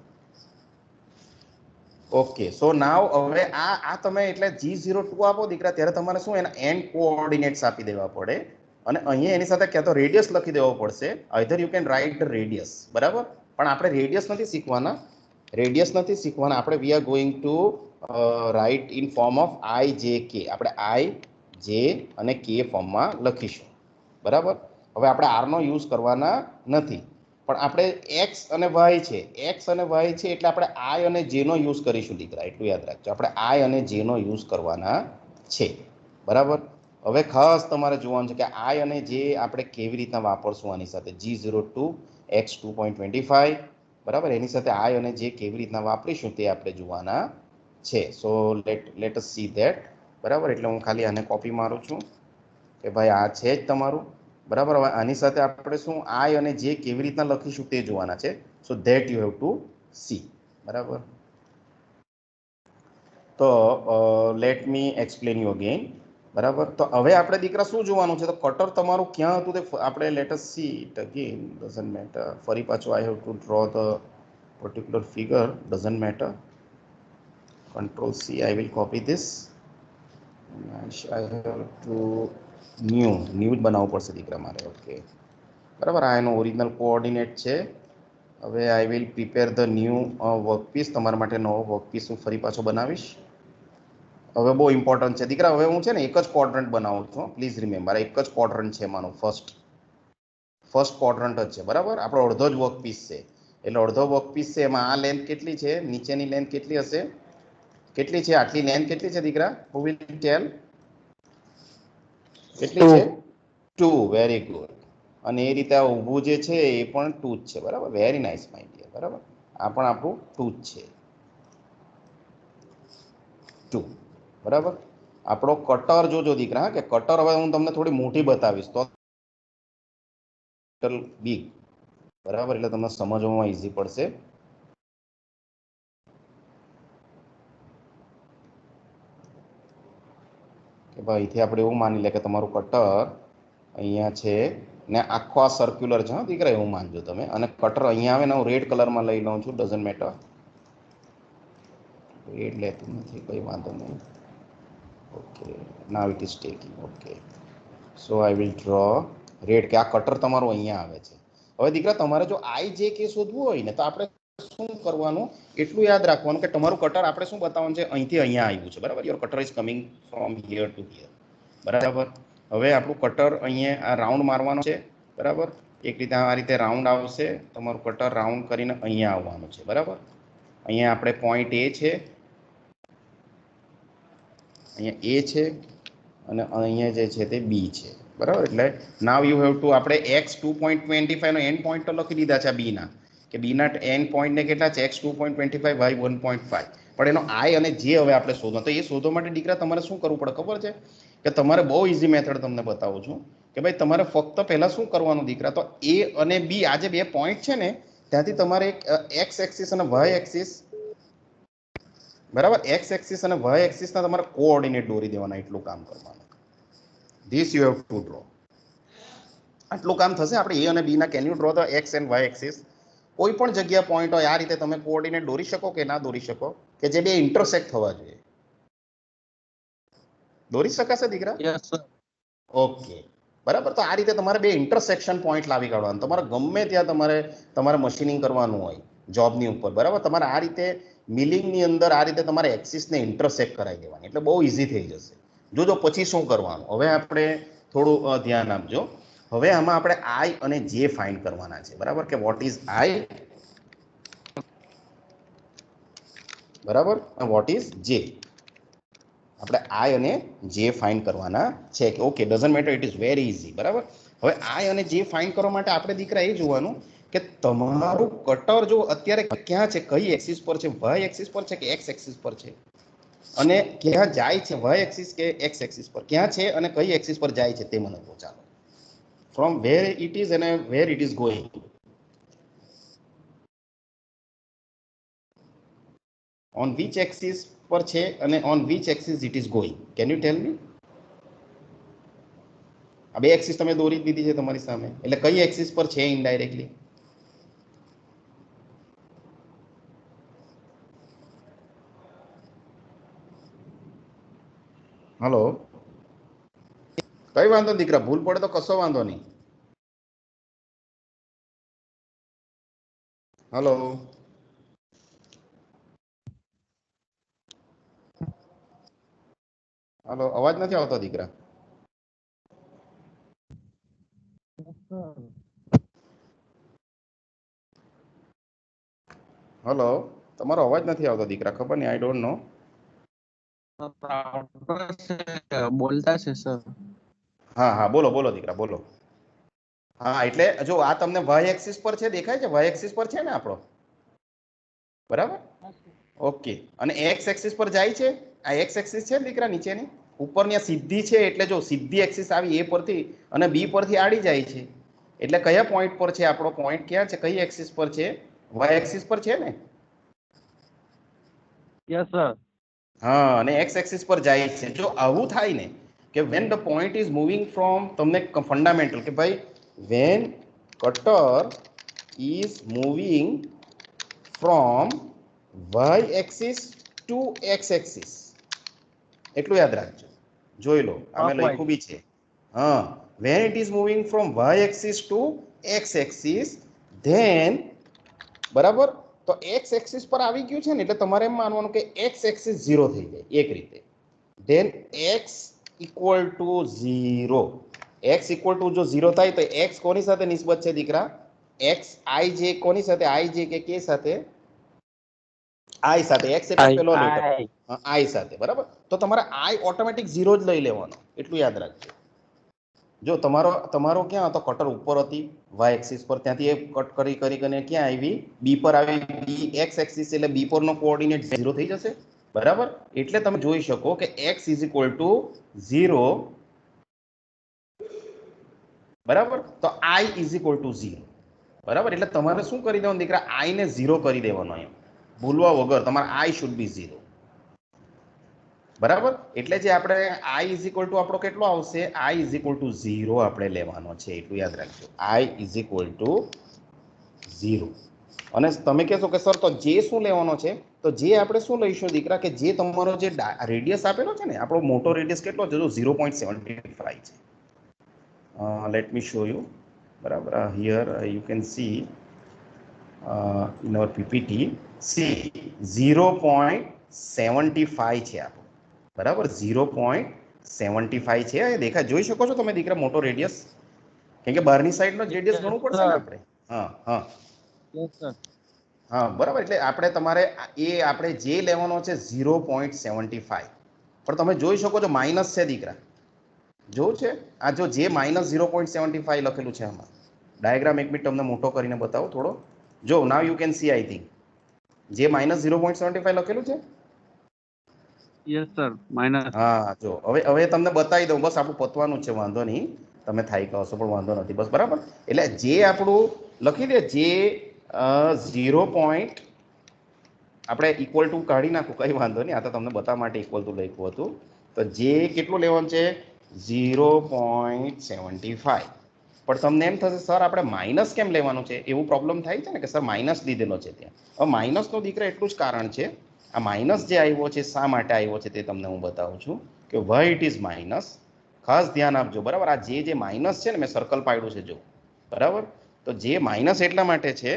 ઓકે, સો નાવ હવે આ તમે એટલે G02 આપો દીકરા ત્યારે તમારે શું એના એન્ડ કોઓર્ડિનેટ્સ આપી દેવા પડે, અને અહીંયા એની સાથે ક્યાં તો રેડિયસ લખી દેવો પડશે. Either you can write the radius, બરાબર. પણ આપણે રેડિયસ નથી શીખવાના, આપણે we are going to write in form of I J K. આપણે આઈ જે અને કે ફોર્મમાં લખીશું, બરાબર. હવે આપણે આરનો યુઝ કરવાના નથી, પણ આપણે એક્સ અને વાય છે, એટલે આપણે આઈ અને જે નો યુઝ કરીશું દીકરા, એટલું યાદ રાખજો. આપણે આઈ અને જે નો યુઝ કરવાના છે, બરાબર. હવે ખાસ તમારે જોવાનું છે કે આઈ અને જે આપણે કેવી રીતના વાપરશું આની સાથે G02 X 2.25, બરાબર, એની સાથે આઈ અને જે કેવી રીતના વાપરીશું તે આપણે જોવાના છે. So let us C that. બરાબર, એટલે હું ખાલી આને કોપી મારું છું કે ભાઈ આ છે જ તમારું. બરાબર, હવે આની સાથે આપણે શું આઈ અને જે કેવી રીતના લખીશું તે જોવાના છે. So that you have two see. બરાબર, તો let me explain you again. બરાબર, તો હવે આપણે દીકરા શું જોવાનું છે, તો કટર તમારું ક્યાં હતું તે આપણે late us C it again. Doesn't matter. ફરી પાછું I have to draw the particular figure. Doesn't matter. Control C, I will copy this. I have to new જ બનાવવું પડશે દીકરા મારે. ઓકે, બરાબર, આ એનો ઓરિજિનલ કોઓર્ડિનેટ છે. હવે I will prepare the new workpiece. તમારા માટે નવો વર્કપીસ હું ફરી પાછો બનાવીશ. હવે બહુ ઇમ્પોર્ટન્ટ છે દીકરા, હવે હું છે ને એક જ ક્વોડ્રન્ટ બનાવું છું. પ્લીઝ રિમેમ્બર, એક જ ક્વોડ્રન્ટ છે મારું, ફર્સ્ટ ક્વોડ્રન્ટ જ છે. બરાબર, આપણો અડધો જ વર્કપીસ છે. એટલે અડધો વર્કપીસ છે એમાં આ લેન્થ કેટલી છે, નીચેની લેન્થ કેટલી હશે, કેટલી છે, આટલી લેન્થ કેટલી છે દીકરા? હુ વિલ ટેલ? કેટલી છે? 2. Very good. અને એ રીતે આ ઊભું જે છે એ પણ 2 જ છે. બરાબર, વેરી નાઇસ માય ડિયર. બરાબર, આ પણ આપણું 2 જ છે. 2. બરાબર, આપણો કટર જોજો દીકરા, કે કટર હવે હું તમને થોડી મોટી બતાવીશ તો બિગ. બરાબર, એટલે તમને સમજવામાં ઈઝી પડશે. કે ભાઈ અહીંથી આપણે એવું માની લે કે તમારું કટર અહીંયા છે ને આખો આ સર્ક્યુલર છે. હા દીકરા, એવું માનજો તમે. અને કટર અહીંયા આવે ને હું રેડ કલરમાં લઈ લઉં છું. Doesn't matter. રેડ લેતું નથી, કંઈ વાંધો નહીં. Okay, now it is taking. Okay, so I will draw red, કે આ કટર તમારું અહીંયા આવે છે. હવે દીકરા તમારે જો આઈ જે કે શોધવું હોય ને તો આપણે શું કરવાનું, એટલું યાદ રાખવાનું કે તમારું કટર આપણે શું બતાવવાનું છે, અહીંથી અહીંયા આવ્યું છે. બરાબર, your cutter is coming from here two here. બરાબર, હવે આપણું કટર અહીંયા આ રાઉન્ડ મારવાનો છે. બરાબર, એક રીતે આ રીતે રાઉન્ડ આવશે. તમારું કટર રાઉન્ડ કરીને અહીંયા આવવાનું છે. બરાબર, અહીંયા આપણે પોઈન્ટ એ છે, અહીંયા એ છે અને અહીંયા જે છે તે બી છે. બરાબર, એટલે નાવ યુ હેવ ટુ, આપણે એક્સ 2.25 નો એન્ડ પોઈન્ટ તો લખી દીધા છે બીના, કે બીના એન્ડ પોઈન્ટને કેટલા છે, એક્સ 2.25, વાય 1.5. પણ એનો આઈ અને જે હવે આપણે શોધો, તો એ શોધવા માટે દીકરા તમારે શું કરવું પડે ખબર છે, કે તમારે બહુ ઇઝી મેથડ તમને બતાવું છું કે ભાઈ તમારે ફક્ત પહેલા શું કરવાનું દીકરા, તો એ અને બી આ જે બે પોઈન્ટ છે ને ત્યાંથી તમારે એક એક્સ એક્સિસ અને વાય એક્સિસ, બરાબર, એક્સ એક્સિસ અને વાય એક્સિસના તમારે કોઓર્ડિનેટ દોરી દેવાના. એટલું કામ કરવાનું. This you have to draw. આટલું કામ થશે. આપણે એ અને બી ના can you draw the X and Y axis? કોઈ પણ જગ્યા પોઈન્ટ હોય આ રીતે તમે કોઓર્ડિનેટ દોરી શકો કે ના દોરી શકો, કે જે બે ઇન્ટરસેક્ટ થવા જોઈએ? દોરી શકાશે દીકરા? Yes sir. ઓકે, બરાબર, તો આ રીતે તમારે બે ઇન્ટરસેક્શન પોઈન્ટ લાવી કાઢવાનું. તમારે ગમે ત્યાં તમારે મશીનિંગ કરવાનું હોય જોબની ઉપર, બરાબર, તમારે આ રીતે મિલિંગની અંદર આ રીતે તમારે એક્સિસને ઇન્ટરસેક્ટ કરાવી દેવાની, એટલે બહુ ઇઝી થઈ જશે. જોજો પછી શું કરવાનું. હવે આપણે થોડું ધ્યાન આપજો. હવે આમાં આપણે આઈ અને જે ફાઇન્ડ કરવાના છે. બરાબર, કે વોટ ઇઝ આઈ, બરાબર, વોટ ઇઝ જે. આપણે આઈ અને જે ફાઇન્ડ કરવાના છે. કે okay, doesn't matter, it is very easy. બરાબર, હવે આઈ અને જે ફાઇન્ડ કરવા માટે આપણે દીકરા એ જોવાનું કે તમારું કટર જો અત્યારે ક્યાં છે, કઈ એક્સિસ પર છે, વાય એક્સિસ પર છે કે એક્સ એક્સિસ પર છે, અને ક્યાં જાય છે, વાય એક્સિસ કે એક્સ એક્સિસ પર ક્યાં છે અને કઈ એક્સિસ પર જાય છે તે મને કહો. ચાલો, ફ્રોમ વેર ઇટ ઇઝ અને where it is going. On which axis પર છે અને on which axis it is going. Can you tell me? આ બે એક્સિસ તમે દોરી દીધી છે તમારી સામે, એટલે કઈ એક્સિસ પર છે ઇનડાયરેક્ટલી? હલો, કઈ વાંધો દીકરા, ભૂલ પડે તો કશો વાંધો નહીં. હલો, હલો, અવાજ નથી આવતો દીકરા. હલો, તમારો અવાજ નથી આવતો દીકરા, ખબર નહીં, આઈ ડોન્ટ નો. બોલતા છે સર. હા હા બોલો બોલો દીકરા બોલો. હા એટલે જો આ તમને y એક્સિસ પર છે દેખાય છે, y એક્સિસ પર છે ને આપણો, બરાબર? ઓકે. અને x એક્સિસ પર જાય છે, આ x એક્સિસ છે દીકરા નીચેની ઉપરની આ સીધી છે, એટલે જો સીધી એક્સિસ આવી a પરથી અને b પરથી આડી જાય છે, એટલે કયા પોઈન્ટ પર છે આપણો પોઈન્ટ, ક્યાં છે, કઈ એક્સિસ પર છે? y એક્સિસ પર છે ને? Yes sir. હા, અને x એક્સિસ પર જાય છે. જો આવું થાય ને કે when the point is moving from, તમને ફંડામેન્ટલ કે ભાઈ when cutter is moving from y axis to x axis, એટલું યાદ રાખજો. જોઈ લો, અમે લખ્યું બી છે. હા, when it is moving from y axis to x axis, then બરાબર, તો x એક્સિસ પર આવી ગયું છે ને એટલે તમારે એમ માનવાનું કે x એક્સિસ 0 થઈ જાય એક રીતે. then x equal to 0, x equal to જો 0 થાય તો x કોની સાથે નિસ્બત છે દીકરા? x i j કોની સાથે? i j કે k સાથે? i સાથે. x એટલે પેલો લેટર i સાથે, બરાબર? તો તમારે i ઓટોમેટિક 0 જ લઈ લેવાનો, એટલું યાદ રાખજો. જો તમારો ક્યાં હતો કટર? ઉપર હતી y એક્સિસ પર, ત્યાંથી એ કટ કરી કરીને ક્યાં આવી? b પર આવી. b x એક્સિસ એટલે b પરનો કોઓર્ડિનેટ 0 થઈ જશે, બરાબર? એટલે તમે જોઈ શકો કે x ઇઝ ઇક્વલ ટુ 0, બરાબર? તો i ઇઝ ઇક્વલ ટુ 0, બરાબર? એટલે તમારે શું કરી દેવાનું દીકરા? i ને 0 કરી દેવાનો, એમ ભૂલવા વગર તમારે i શુડ બી 0, બરાબર? એટલે જે આપણે i ઇઝ ઇક્વલ ટુ આપણો કેટલો આવશે? i ઇઝ ઇક્વલ ટુ 0 આપણે લેવાનો છે, એટલું યાદ રાખજો. i is equal to 0. અને તમે કહેશો કે સર તો જે શું લેવાનો છે? તો જે આપણે શું લઈશું દીકરા, કે જે તમારો જે રેડિયસ આપેલો છે ને, આપણો મોટો રેડિયસ કેટલો છે? જો 0.75 છે. લેટ મી શો યુ, બરાબર? Here you can C in our PPT, C 0.75 છે આપણો, બરાબર? 0.75 છે, એ દેખાય, જોઈ શકો છો તમે દીકરા મોટો રેડિયસ? કેમ કે બહારની સાઈડનો રેડિયસ ગણવું પડશે ને આપણે. હા હા યસ સર. હા, બરાબર. એટલે આપણે તમારે આપણે જે લેવાનો છે 0.75, પણ તમે જોઈ શકો છો માઇનસ છે દીકરા, જોવું છે? આ જો જે માઇનસ 0.75 લખેલું છે આમાં, ડાયાગ્રામ એક મિનિટ તમને મોટો કરીને બતાવો થોડો. જો now you can C, I think જે માઇનસ 0.75 લખેલું છે. Yes sir. માઇનસ. હા, જો હવે તમને બતાવી દઉં, બસ આપણું પતવાનું છે, વાંધો નહીં, તમે થાય કહો છો પણ વાંધો નથી, બસ બરાબર. એટલે જે આપણું લખી દે, જે 0. આપણે ઇક્વલ ટુ કાઢી નાખું, કંઈ વાંધો નહીં, આ તો તમને બતાવવા માટે ઇક્વલ ટુ લખ્યું હતું. તો જે કેટલું લેવાનું છે? 0.75. પણ તમને એમ થશે સર આપણે માઇનસ કેમ લેવાનું છે, એવું પ્રોબ્લેમ થાય છે ને કે સર માઇનસ લીધેલો છે ત્યાં. હવે માઇનસનો દીકરા એટલું જ કારણ છે, આ માઇનસ જે આવ્યો છે શા માટે આવ્યો છે તે તમને હું બતાવું છું કે વાય ઇટ ઇઝ માઇનસ. ખાસ ધ્યાન આપજો, બરાબર? આ જે માઇનસ છે ને, મેં સર્કલ પાડ્યું છે જો, બરાબર? તો જે માઇનસ એટલા માટે છે,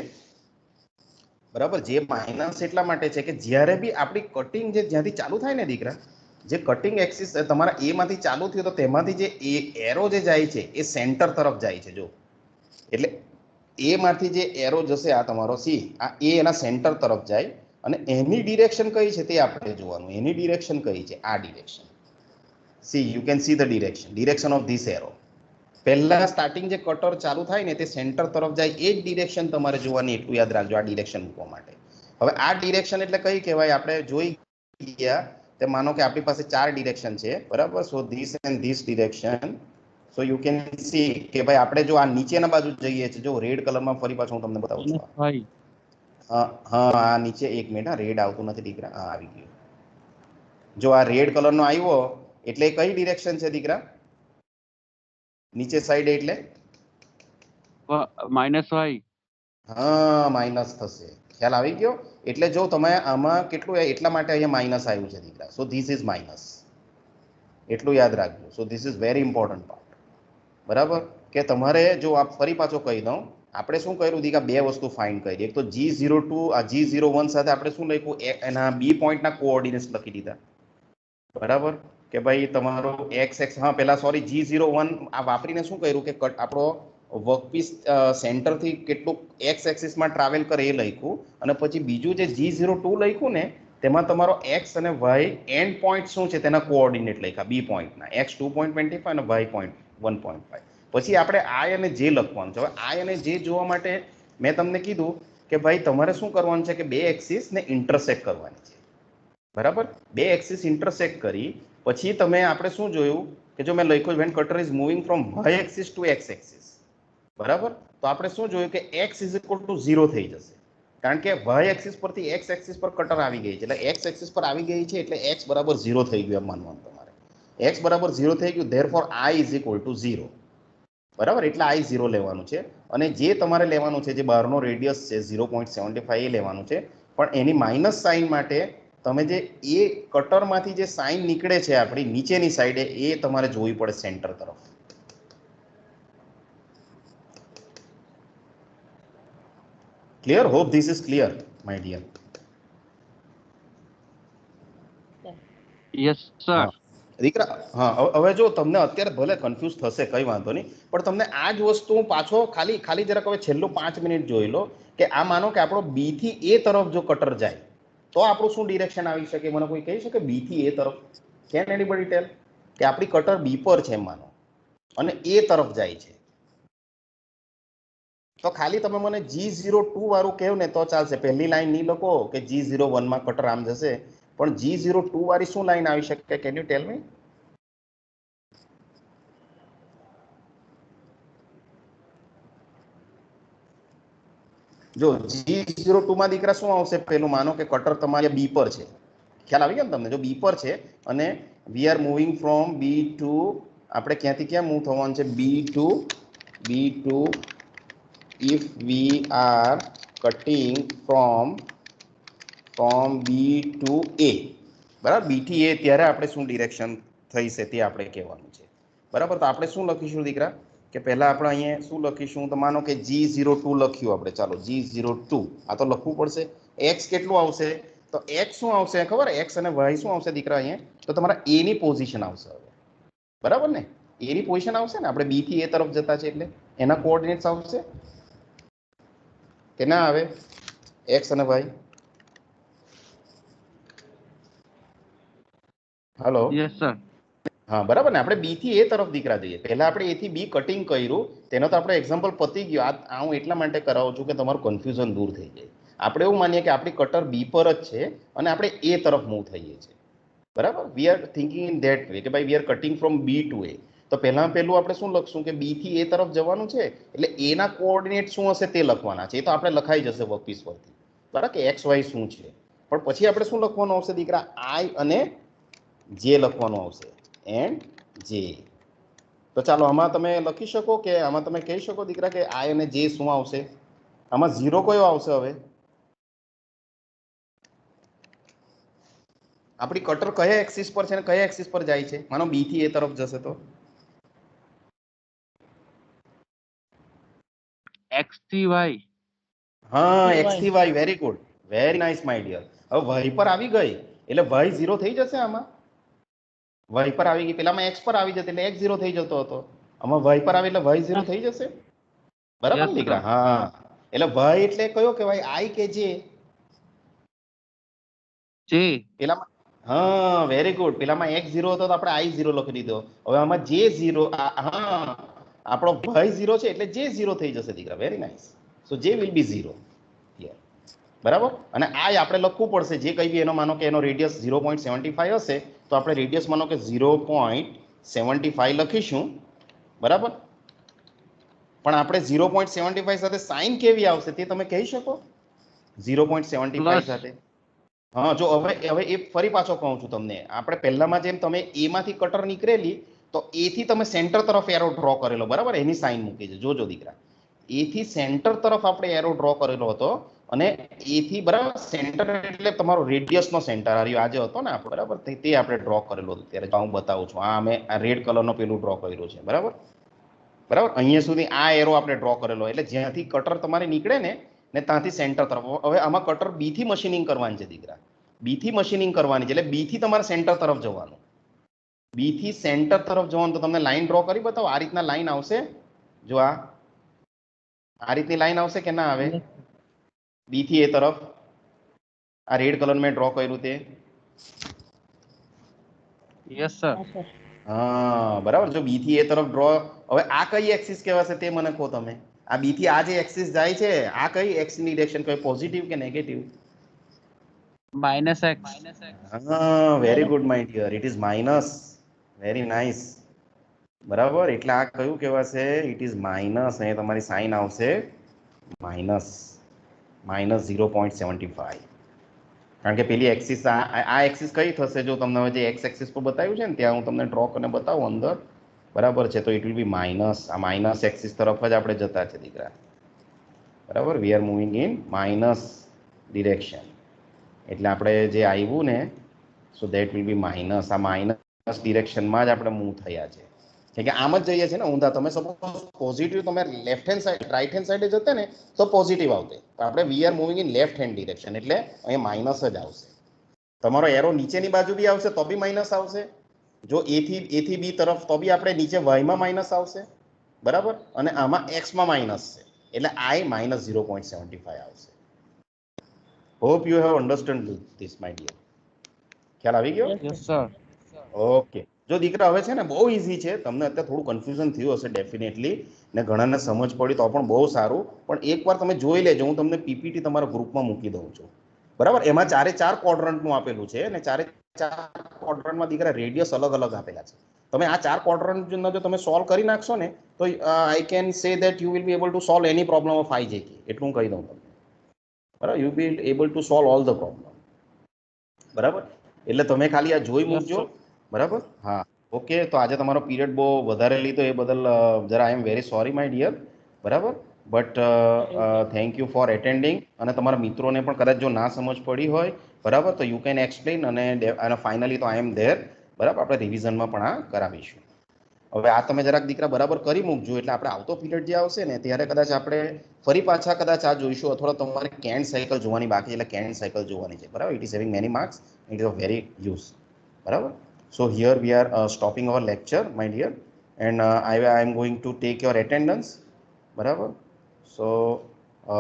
બરાબર? જે માઇનસ એટલા માટે છે કે જ્યારે બી આપણી કટિંગ જે જ્યાંથી ચાલુ થાય ને દીકરા, જે કટિંગ એક્સિસ તમારા એ માંથી ચાલુ થયું તો તેમાંથી જે એરો જે જાય છે એ સેન્ટર તરફ જાય છે, જો. એટલે એ માંથી જે એરો જશે, આ તમારો સી, આ એ એના સેન્ટર તરફ જાય, અને એની ડિરેક્શન કઈ છે તે આપણે જોવાનું. એની ડિરેક્શન કઈ છે? આ direction. C, you can see the direction of this arrow. પહેલા સ્ટાર્ટિંગ જે કટર ચાલુ થાય ને તે સેન્ટર તરફ જાય, એ જ ડિરેક્શન તમારે જોવાની, એટલું યાદ રાખજો આ ડિરેક્શન મૂકવા માટે. હવે આ ડિરેક્શન એટલે કઈ કહેવાય? આપણે જોઈ ગયા તે માનો કે આપણી પાસે 4 ડિરેક્શન છે, બરાબર? So this and this direction. So you can see કે ભાઈ આપણે જો આ નીચેના બાજુ જઈએ છીએ, જો રેડ કલરમાં, ફરી પાછું હું તમને બતાવું છું. હા, આ નીચે એક મિનિટ, હા, રેડ આવતું નથી દીકરા, હા આવી ગયું. જો આ રેડ કલરનો આવ્યો એટલે કઈ ડિરેક્શન છે દીકરા? નીચે સાઈડ એટલે માઇનસ વાય. હા, માઇનસ થશે. ખ્યાલ આવી ગયો? એટલે જો તમે આમાં કેટલું, એટલા માટે અહીંયા માઇનસ આવ્યું છે દીકરા. સો ધીસ ઇઝ માઇનસ, એટલું યાદ રાખજો. સો this is very important part, બરાબર? કે તમારે જો આ ફરી પાછો કહી દઉં, આપણે શું કર્યું દીકરા? બે વસ્તુ ફાઇન્ડ કરી. એક તો G02, આ G01 સાથે આપણે શું લખ્યું? એના બી પોઈન્ટના કોઓર્ડિનેટ્સ લખી દીધા, બરાબર? કે ભાઈ તમારો એક્સ એક્સ, હા પેલા સોરી G01 આ વાપરીને શું કર્યું કે આપણો વર્કપીસ સેન્ટરથી કેટલું એક્સ એક્સિસમાં ટ્રાવેલ કરે એ લખ્યું, અને પછી બીજું જે G02 લખ્યું ને તેમાં તમારો એક્સ અને વાય એન્ડ પોઈન્ટ શું છે તેના કોઓર્ડિનેટ લખ્યા, બી પોઈન્ટના, x 2.25 અને y પોઈન્ટ 1.5. પછી આપણે આઈ અને જે લખવાનું છે. હવે આઈ અને જે જોવા માટે મેં તમને કીધું કે ભાઈ તમારે શું કરવાનું છે કે બે એક્સિસ ને ઇન્ટરસેક્ટ કરવાની છે, બરાબર. બે એક્સિસ ઇન્ટરસેક્ટ કરી પછી તમે આપણે શું જોયું કે જો મેં લખ્યું when cutter is moving from Y axis to X axis, બરાબર. તો આપણે શું જોયું કે x ઇઝ ઇક્વલ ટુ 0 થઈ જશે, કારણ કે વાય એક્સિસ પરથી એક્સ એક્સિસ પર કટર આવી ગઈ છે, એટલે એક્સ એક્સિસ પર આવી ગઈ છે એટલે x બરાબર 0 થઈ ગયું એમ માનવાનું તમારે. x બરાબર 0 થઈ ગયું, therefore i is equal to 0, બરાબર. એટલે i 0 લેવાનું છે અને જે તમારે લેવાનું છે જે બહારનો રેડિયસ છે 0.75 એ લેવાનું છે, પણ એની માઇનસ સાઇન માટે તમે જે એ કટરમાંથી જે સાઇન નીકળે છે આપણી નીચેની સાઈડે એ તમારે જોવી પડે સેન્ટર તરફ. Clear? Hope this is clear my dear. Yes sir. દીકરા, હા હવે જો તમને અત્યારે ભલે કન્ફ્યુઝ થશે, કઈ વાંધો નહીં, પણ તમને આ જ વસ્તુ પાછો ખાલી જરાક હવે છેલ્લું 5 મિનિટ જોઈ લો કે આ માનો કે આપણો બી થી એ તરફ જો કટર જાય તો આપણું શું ડિરેક્શન આવી શકે? મને કોઈ કહી શકે બી થી એ તરફ? કેન એનીબડી ટેલ? કે આપણી કટર બી પર છે માનો અને એ તરફ જાય છે, તો ખાલી તમે મને G02 વાળું કહો ને તો ચાલશે. પહેલી લાઈન નહીં લખો કે G01 માં કટર આમ જશે, પણ G02 વાળી શું લાઈન આવી શકે? કેન યુ ટેલ મી? જો G02 માં દીકરા શું આવશે? પેલું માનો કે કટર તમારે બી પર છે, ખ્યાલ આવી ગયો ને તમને? જો બી પર છે અને we are moving from B to, આપણે ક્યાંથી ક્યાં મૂવ થવાનું છે? B to if we are cutting from B to A, બરાબર. બી થી એ ત્યારે આપણે શું ડિરેક્શન થઈ છે તે આપણે કહેવાનું છે, બરાબર. તો આપણે શું લખીશું દીકરા કે પહેલા આપણે અહીંયા શું લખીશું? તો માનો કે G02 લખ્યું આપણે, ચાલો G02 આ તો લખવું પડશે. x કેટલું આવશે? તો x શું આવશે ખબર? x અને y શું આવશે દીકરા અહીંયા? તો તમારા a ની પોઝિશન આવશે હવે, બરાબર ને? a ની પોઝિશન આવશે ને, આપણે b થી a તરફ જતા છે એટલે એના કોઓર્ડિનેટ્સ આવશે કે ના આવે? x અને y. Hello, yes sir. હા બરાબર ને? આપણે બી થી એ તરફ દીકરા જઈએ. પહેલા આપણે એ થી બી કટિંગ કર્યું, તેનો તો આપણે એક્ઝામ્પલ પતી ગયો. આ હું એટલા માટે કરાવું છું કે તમારું કન્ફ્યુઝન દૂર થઈ જાય. આપણે એવું માનીએ કે આપણી કટર બી પર જ છે અને આપણે એ તરફ મૂવ થઈએ છીએ, બરાબર. We are thinking in that way કે ભાઈ we are cutting from B to A. તો પહેલું આપણે શું લખશું કે બી થી એ તરફ જવાનું છે એટલે એના કોઓર્ડિનેટ શું હશે તે લખવાના છે. એ તો આપણે લખાઈ જશે વર્કપીસ પરથી, બરાબર, કે એક્સ વાય શું છે. પણ પછી આપણે શું લખવાનું આવશે દીકરા? આઈ અને જે લખવાનું આવશે, એન્ડ જે. તો ચાલો આમાં તમે લખી શકો કે આમાં તમે કહી શકો દીકરા કે આઈ અને જે શું આવશે? આમાં 0 કયો આવશે? હવે આપણી કટર કયા એક્સિસ પર છે અને કયા એક્સિસ પર જાય છે? માનો બી થી એ તરફ જશે તો એક્સ થી વાય. હા, એક્સ થી Y. Very good, very nice my dear. હવે વાય પર આવી ગઈ એટલે વાય 0 થઈ જશે. આમાં વાય પર આવી ગઈ, પેલામાં એક્સ પર આવી જતી એટલે એક્સ 0 થઈ જતો હતો. આમાં વાય પર આવી એટલે વાય 0 થઈ જશે, બરાબર યસ ને સર. દીકરા? હા, એટલે વાય એટલે કયો કહેવાય? આઈ કે જે? જે. પેલામાં, હા વેરી ગુડ. પેલામાં x 0 હતો તો આપણે i 0 લખી દીધો. હવે આમાં j 0, હા આપણો y 0 છે એટલે j 0 થઈ જશે દીકરા. Very nice. So j will be 0 here, બરાબર. અને આ આપણે લખવું પડશે જે કઈ બી એનો માનો કે એનો રેડિયસ 0.75 હશે તો આપણે રેડિયસ માનો કે 0.75 લખીશું, બરાબર. પણ આપણે 0.75 સાથે સાઇન કેવી આવશે તે તમે કહી શકો? 0.75 પ્લસ. સાથે, હા જો હવે એ ફરી પાછો કહું છું તમને. આપણે પહેલામાં જેમ તમે એ માંથી કટર નીકળેલી તો એ થી તમે સેન્ટર તરફ એરો ડ્રો કરેલો, બરાબર, એની સાઇન મૂકી છે. જોજો દીકરા, એ થી સેન્ટર તરફ આપણે એરો ડ્રો કરેલો હતો અને એ થી, બરાબર, સેન્ટર એટલે તમારો રેડિયસ નો સેન્ટર આ આજે હતો ને આપણે, બરાબર, તે આપણે ડ્રો કરેલો હતો. ત્યારે હું બતાવું છું. આ મેં આ રેડ કલરનો પેલું ડ્રો કર્યું છે, બરાબર. બરાબર, અહીંયા સુધી આ એરો આપણે ડ્રો કરેલો એટલે જ્યાંથી કટર તમારે નીકળે ને ત્યાંથી સેન્ટર તરફ. હવે આમાં કટર બી થી મશીનિંગ કરવાની છે દીકરા, બી થી મશીનિંગ કરવાની છે એટલે બી થી તમારે સેન્ટર તરફ જવાનું. બી થી સેન્ટર તરફ જવાનું તો તમને લાઈન ડ્રો કરી બતાવો. આ રીતના લાઈન આવશે, જો આ રીતની લાઈન આવશે કે ના આવે? બી થી એ તરફ આ રેડ કલર મેં ડ્રો કર્યું તે. Yes sir. હા બરાબર. જો બી થી એ તરફ ડ્રો, હવે આ કઈ એક્સિસ કહેવાશે તે મને કહો તમે. આ બી થી આ જે એક્સિસ જાય છે આ કઈ એક્સ ની ડિરેક્શન, કઈ પોઝિટિવ કે નેગેટિવ? -x. હા very good my dear, it is minus. Very nice. બરાબર, એટલે આ કયું કહેવાશે? It is minus. અહીંયા તમારી સાઈન આવશે માઇનસ, -0.75. કારણ કે પેલી એક્સિસ આ એક્સિસ કઈ થશે? જો તમને હવે જે એક્સ એક્સિસ પર બતાવ્યું છે ને ત્યાં હું તમને ડ્રો કરીને બતાવું અંદર, બરાબર છે, તો ઇટ વિલ બી માઇનસ. આ માઇનસ એક્સિસ તરફ જ આપણે જતા છે દીકરા. બરાબર, we are moving in minus direction. એટલે આપણે જે આવ્યું ને, so that will be minus. આ માઇનસ ડિરેક્શનમાં જ આપણે મૂવ થયા છે. કેમ કે આમ જ જઈએ છે ને ઊંધા. તમે સપોઝ પોઝિટિવ તમે left hand side, right hand સાઈડે જતા ને તો પોઝિટિવ આવતે. આપણે we are moving in left hand direction, એટલે અહીંયા માઇનસ જ આવશે. તમારો એરો નીચેની બાજુ બી આવશે તો બી માઇનસ આવશે. જો એ થી બી તરફ તો બી આપણે નીચે વાયમાં માઇનસ આવશે. બરાબર, અને આમાં એક્સમાં માઇનસ છે, એટલે આઈ -0.75 આવશે. Hope you have understand this my dear. ખ્યાલ આવી ગયો? Yes sir. ઓકે. જો દીકરા હવે છે ને બહુ ઇઝી છે. તમને અત્યારે થોડું કન્ફ્યુઝન થયું હશે ડેફિનેટલી, ને ઘણાને સમજ પડી તો પણ બહુ સારું. પણ એકવાર તમે જોઈ લેજો, હું તમને પીપીટી તમારા ગ્રુપમાં મૂકી દઉં છું. બરાબર, એમાં 4 ક્વોડ્રન્ટનું આપેલું છે અને 4 ક્વોડ્રન્ટમાં દીકરા રેડિયસ અલગ અલગ આપેલા છે. તમે આ 4 ક્વોડ્રન્ટનો જો તમે સોલ્વ કરી નાખશો ને તો I can say that you will be able to solve any problem of IJK. એટલું કહી દઉં તમને. બરાબર, you be able to solve all the problem. બરાબર, એટલે તમે ખાલી આ જોઈ મૂકજો. બરાબર, હા. ઓકે, તો આજે તમારો પીરિયડ બહુ વધારે લીધો એ બદલ જરા I am very sorry my dear. બરાબર, but thank you for attending. અને તમારા મિત્રોને પણ કદાચ જો ના સમજ પડી હોય, બરાબર, તો યુ કેન એક્સપ્લેન. અને ફાઇનલી તો આઈ એમ ધેર. બરાબર, આપણે રિવિઝનમાં પણ આ કરાવીશું. હવે આ તમે જરાક દીકરા બરાબર કરી મૂકજો, એટલે આપણે આવતો પીરિયડ જે આવશે ને ત્યારે કદાચ આપણે ફરી પાછા કદાચ આ જોઈશું, અથવા તમારે કેન્ટ સાયકલ જોવાની બાકી, એટલે કેન્ટ સાયકલ જોવાની છે. બરાબર, it is having many marks, it is of very use. બરાબર, so here we are stopping our lecture my dear, and I am going to take your attendance. બરાબર, સો